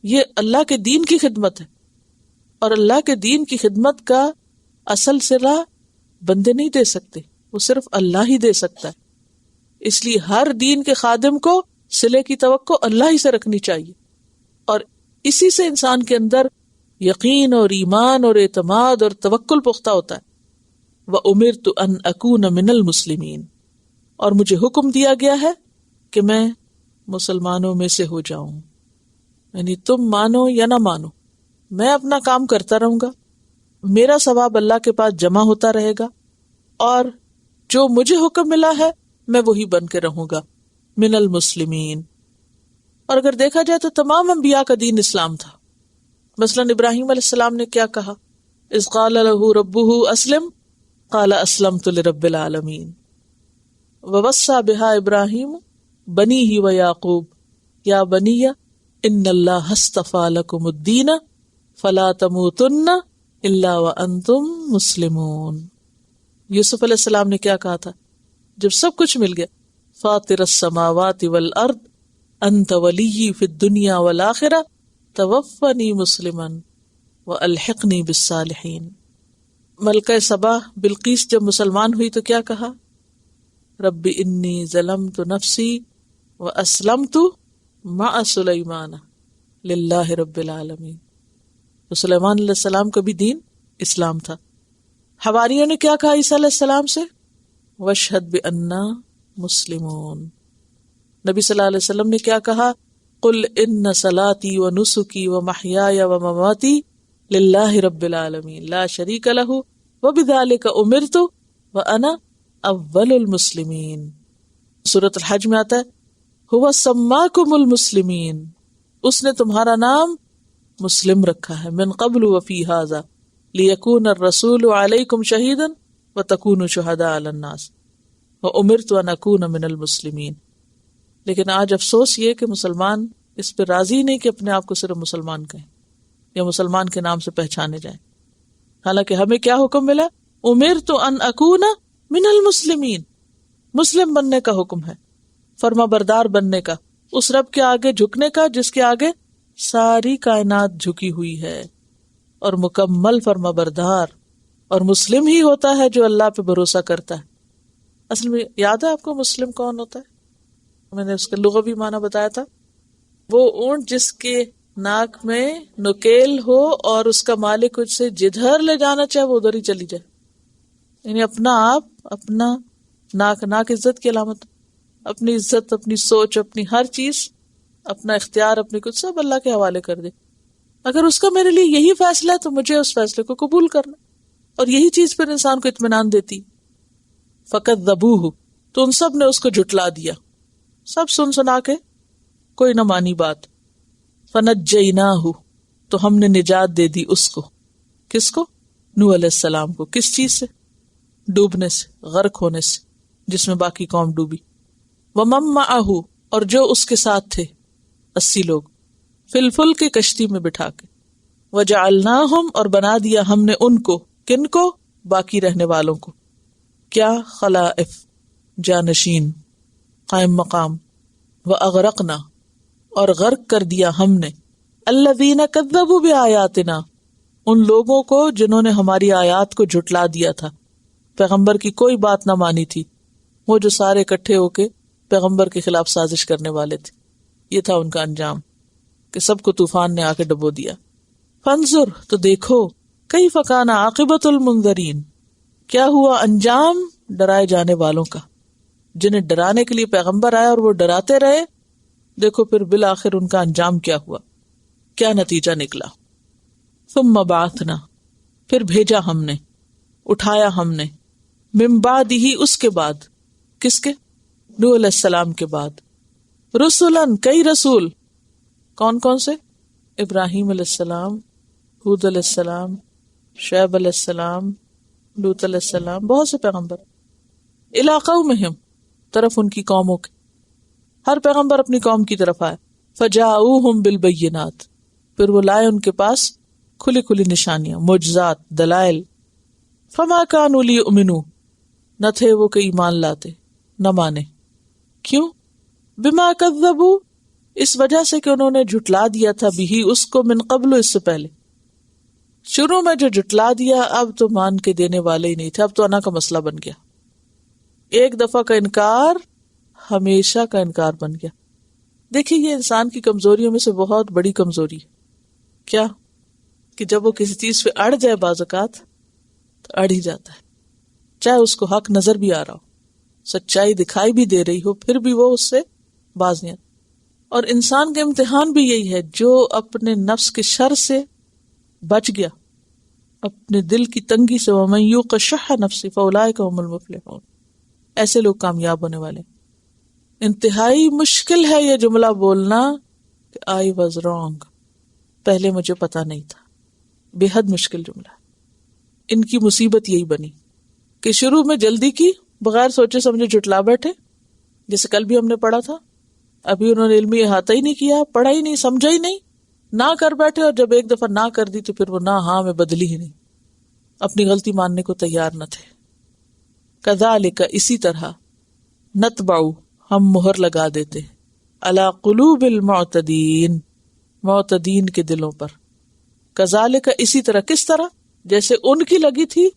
یہ اللہ کے دین کی خدمت ہے، اور اللہ کے دین کی خدمت کا اصل صلہ بندے نہیں دے سکتے، وہ صرف اللہ ہی دے سکتا ہے. اس لیے ہر دین کے خادم کو صلے کی توقع اللہ ہی سے رکھنی چاہیے، اور اسی سے انسان کے اندر یقین اور ایمان اور اعتماد اور توکل پختہ ہوتا ہے. وَأُمِرْتُ أَنْ أَكُونَ مِنَ الْمُسْلِمِينَ، اور مجھے حکم دیا گیا ہے کہ میں مسلمانوں میں سے ہو جاؤں. یعنی تم مانو یا نہ مانو، میں اپنا کام کرتا رہوں گا، میرا ثواب اللہ کے پاس جمع ہوتا رہے گا، اور جو مجھے حکم ملا ہے میں وہی بن کے رہوں گا. من المسلمین. اور اگر دیکھا جائے تو تمام انبیاء کا دین اسلام تھا. مثلا ابراہیم علیہ السلام نے کیا کہا؟ اذ قال له ربه اسلم قال اسلمت لرب العالمین. ووصى بها ابراہیم بنیہ ویعقوب یا بنی ان اللہ اصطفى لکم الدین فلا تموتن الا وانتم مسلمون. یوسف علیہ السلام نے کیا کہا تھا جب سب کچھ مل گیا؟ فاطر السماوات والارض انت ولی فی الدنیا والآخرہ توفنی مسلما والحقنی بالصالحین. ملکہ سبا بلقیس جب مسلمان ہوئی تو کیا کہا؟ رب انی ظلمت نفسی واسلمت مع سلیمان للہ رب العالمین. تو سلیمان علیہ السلام کا بھی دین اسلام تھا. حواریوں نے کیا کہا عیسیٰ علیہ السلام سے؟ واشہد بأننا مسلمون. نبی صلی اللہ علیہ وسلم نے کیا کہا؟ قل ان صلاتی ونسکی ومحیای ومماتی للہ رب العالمین لا شریک لہ وبذالک امرت وانا اول المسلمین. سورۃ الحج میں آتا ہے هو سماکم المسلمین، اس نے تمہارا نام مسلم رکھا ہے، من قبل وفی ھذا لیکون الرسول علیکم شہیدا وتکونوا شہداء علی الناس وامرت ان اکون من المسلمین. لیکن آج افسوس یہ کہ مسلمان اس پہ راضی نہیں کہ اپنے آپ کو صرف مسلمان کہیں یا مسلمان کے نام سے پہچانے جائیں، حالانکہ ہمیں کیا حکم ملا؟ امرت ان اکون من المسلمین، مسلم بننے کا حکم ہے، فرما بردار بننے کا، اس رب کے آگے جھکنے کا جس کے آگے ساری کائنات جھکی ہوئی ہے، اور مکمل فرما بردار اور مسلم ہی ہوتا ہے جو اللہ پہ بھروسہ کرتا ہے. اصل میں یاد ہے آپ کو مسلم کون ہوتا ہے؟ میں نے اس کا لغوی معنی بتایا تھا، وہ اونٹ جس کے ناک میں نکیل ہو اور اس کا مالک اس سے جدھر لے جانا چاہے وہ ادھر ہی چلی جائے. یعنی اپنا آپ، اپنا ناک عزت کی علامت، اپنی عزت، اپنی سوچ، اپنی ہر چیز، اپنا اختیار، اپنی کچھ سب اللہ کے حوالے کر دے. اگر اس کا میرے لیے یہی فیصلہ ہے تو مجھے اس فیصلے کو قبول کرنا، اور یہی چیز پھر انسان کو اطمینان دیتی. فَكَذَّبُوهُ، تو ان سب نے اس کو جھٹلا دیا، سب سن سنا کے کوئی نہ مانی بات. فَنَجَّيْنَاهُ، تو ہم نے نجات دے دی اس کو. کس کو؟ نوح علیہ السلام کو. کس چیز سے؟ ڈوبنے سے، غرق ہونے سے، جس میں باقی قوم ڈوبی. وَمَن مَّعَهُ، اور جو اس کے ساتھ تھے 80 لوگ، فی الفلک کشتی میں بٹھا کے. وَجَعَلْنَاهُمْ، اور بنا دیا ہم نے ان کو. کن کو؟ باقی رہنے والوں کو. کیا؟ خلائف، جانشین، قائم مقام. وَأَغْرَقْنَا، اور غرق کر دیا ہم نے. الَّذِينَ كَذَّبُوا بِآيَاتِنَا، ان لوگوں کو جنہوں نے ہماری آیات کو جھٹلا دیا تھا، پیغمبر کی کوئی بات نہ مانی تھی. وہ جو سارے اکٹھے ہو کے پیغمبر کے خلاف سازش کرنے والے تھے، یہ تھا ان کا انجام کہ سب کو طوفان نے آ کے ڈبو دیا. فانظر، تو دیکھو، کیف کان عاقبۃ المنذرین، کیا ہوا انجام ڈرائے جانے والوں کا. جنہیں ڈرانے کے لیے پیغمبر آیا اور وہ ڈراتے رہے، دیکھو پھر بالآخر ان کا انجام کیا ہوا، کیا نتیجہ نکلا. ثم بعثنا، پھر بھیجا ہم نے، اٹھایا ہم نے، من بعدہ، اس کے بعد. کس کے؟ نوح علیہ السلام کے بعد. رسولن، کئی رسول. کون کون سے؟ ابراہیم علیہ السلام، ہود علیہ السلام، شعیب علیہ السلام، لوط علیہ السلام، بہت سے پیغمبر. الی قومہم، طرف ان کی قوموں کے. ہر پیغمبر اپنی قوم کی طرف آئے. فجاؤہم بالبینات، پھر وہ لائے ان کے پاس کھلی کھلی نشانیاں، معجزات، دلائل. فما کانوا لیؤمنوا، نہ تھے وہ کہ ایمان لاتے، نہ مانے. کیوں؟ بما کذبوا، اس وجہ سے کہ انہوں نے جھٹلا دیا تھا بھی اس کو، من قبل، اس سے پہلے. شروع میں جو جھٹلا دیا، اب تو مان کے دینے والے ہی نہیں تھے، اب تو انا کا مسئلہ بن گیا. ایک دفعہ کا انکار ہمیشہ کا انکار بن گیا. دیکھیے یہ انسان کی کمزوریوں میں سے بہت بڑی کمزوری ہے. کیا؟ کہ جب وہ کسی چیز پہ اڑ جائے بعض اوقات تو اڑ ہی جاتا ہے، چاہے اس کو حق نظر بھی آ رہا ہو، سچائی دکھائی بھی دے رہی ہو، پھر بھی وہ اس سے باز نہیں آتا. اور انسان کا امتحان بھی یہی ہے، جو اپنے نفس کے شر سے بچ گیا، اپنے دل کی تنگی سے، وَمَن یوق شح نفسہ فَأُولَئِکَ هُمُ الْمُفْلِحُونَ، ایسے لوگ کامیاب ہونے والے. انتہائی مشکل ہے یہ جملہ بولنا کہ I was wrong، پہلے مجھے پتا نہیں تھا. بے حد مشکل جملہ. ان کی مصیبت یہی بنی کہ شروع میں جلدی کی، بغیر سوچے سمجھے جھٹلا بیٹھے، جیسے کل بھی ہم نے پڑھا تھا. ابھی انہوں نے علمی احاطہ ہی نہیں کیا، پڑھا ہی نہیں، سمجھا ہی نہیں، نہ کر بیٹھے، اور جب ایک دفعہ نہ کر دی تو پھر وہ نہ ہاں میں بدلی ہی نہیں، اپنی غلطی ماننے کو تیار نہ تھے. کذالک، اسی طرح، نتبع، ہم مہر لگا دیتے، علی قلوب المعتدین، معتدین کے دلوں پر. کذالک، اسی طرح، کس طرح؟ جیسے ان کی لگی تھی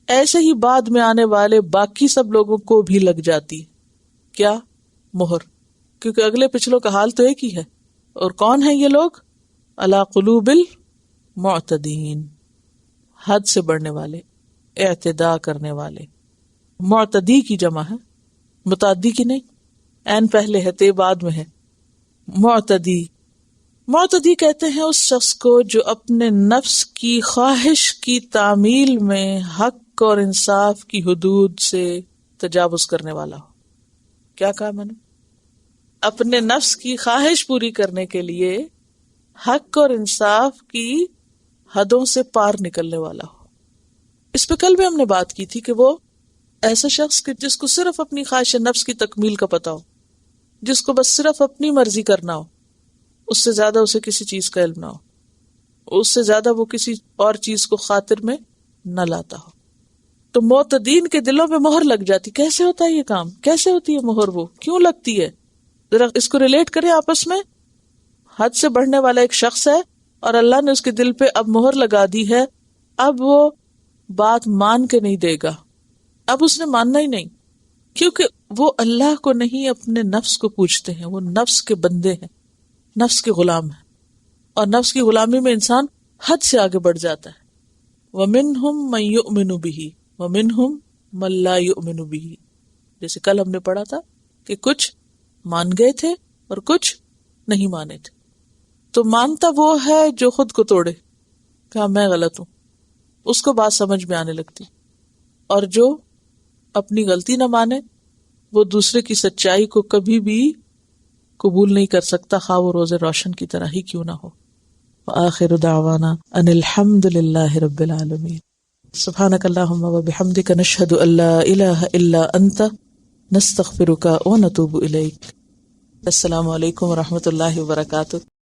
ایسے ہی بعد میں آنے والے باقی سب لوگوں کو بھی لگ جاتی. کیا؟ مہر. کیونکہ اگلے پچھلوں کا حال تو ایک ہی ہے. اور کون ہیں یہ لوگ؟ علی قلوب المعتدین، حد سے بڑھنے والے، اعتداء کرنے والے. معتدی کی جمع ہے، متعدی کی نہیں. عین پہلے ہے، تے بعد میں ہے. معتدی. معتدی کہتے ہیں اس شخص کو جو اپنے نفس کی خواہش کی تعمیل میں حق اور انصاف کی حدود سے تجاوز کرنے والا ہو. کیا کہا میں نے؟ اپنے نفس کی خواہش پوری کرنے کے لیے حق اور انصاف کی حدوں سے پار نکلنے والا ہو. اس پہ کل بھی ہم نے بات کی تھی کہ وہ ایسا شخص کہ جس کو صرف اپنی خواہش نفس کی تکمیل کا پتہ ہو، جس کو بس صرف اپنی مرضی کرنا ہو، اس سے زیادہ اسے کسی چیز کا علم نہ ہو، اس سے زیادہ وہ کسی اور چیز کو خاطر میں نہ لاتا ہو. تو معتدین کے دلوں میں مہر لگ جاتی. کیسے ہوتا ہے یہ کام؟ کیسے ہوتی ہے مہر؟ وہ کیوں لگتی ہے؟ ذرا اس کو ریلیٹ کریں آپس میں. حد سے بڑھنے والا ایک شخص ہے اور اللہ نے اس کے دل پہ اب مہر لگا دی ہے. اب وہ بات مان کے نہیں دے گا، اب اس نے ماننا ہی نہیں، کیونکہ وہ اللہ کو نہیں اپنے نفس کو پوچھتے ہیں. وہ نفس کے بندے ہیں، نفس کے غلام ہیں، اور نفس کی غلامی میں انسان حد سے آگے بڑھ جاتا ہے. وَمِنْهُمْ مَنْ يُؤْمِنُ بِهِ وَمِنْهُمْ مَنْ لَا يُؤْمِنُ بِهِ. جیسے کل ہم نے پڑھا تھا کہ کچھ مان گئے تھے اور کچھ نہیں مانے تھے. تو مانتا وہ ہے جو خود کو توڑے، کہا میں غلط ہوں، اس کو بات سمجھ میں آنے لگتی. اور جو اپنی غلطی نہ مانے وہ دوسرے کی سچائی کو کبھی بھی قبول نہیں کر سکتا، خواہ وہ روز روشن کی طرح ہی کیوں نہ ہو. وآخر دعوانا ان الحمد للہ رب العالمین. سبحانک اللہم وبحمدک نشہد ان لا الہ الا انت نستغفرک ونتوب الیک. السلام علیکم ورحمۃ اللہ وبرکاتہ.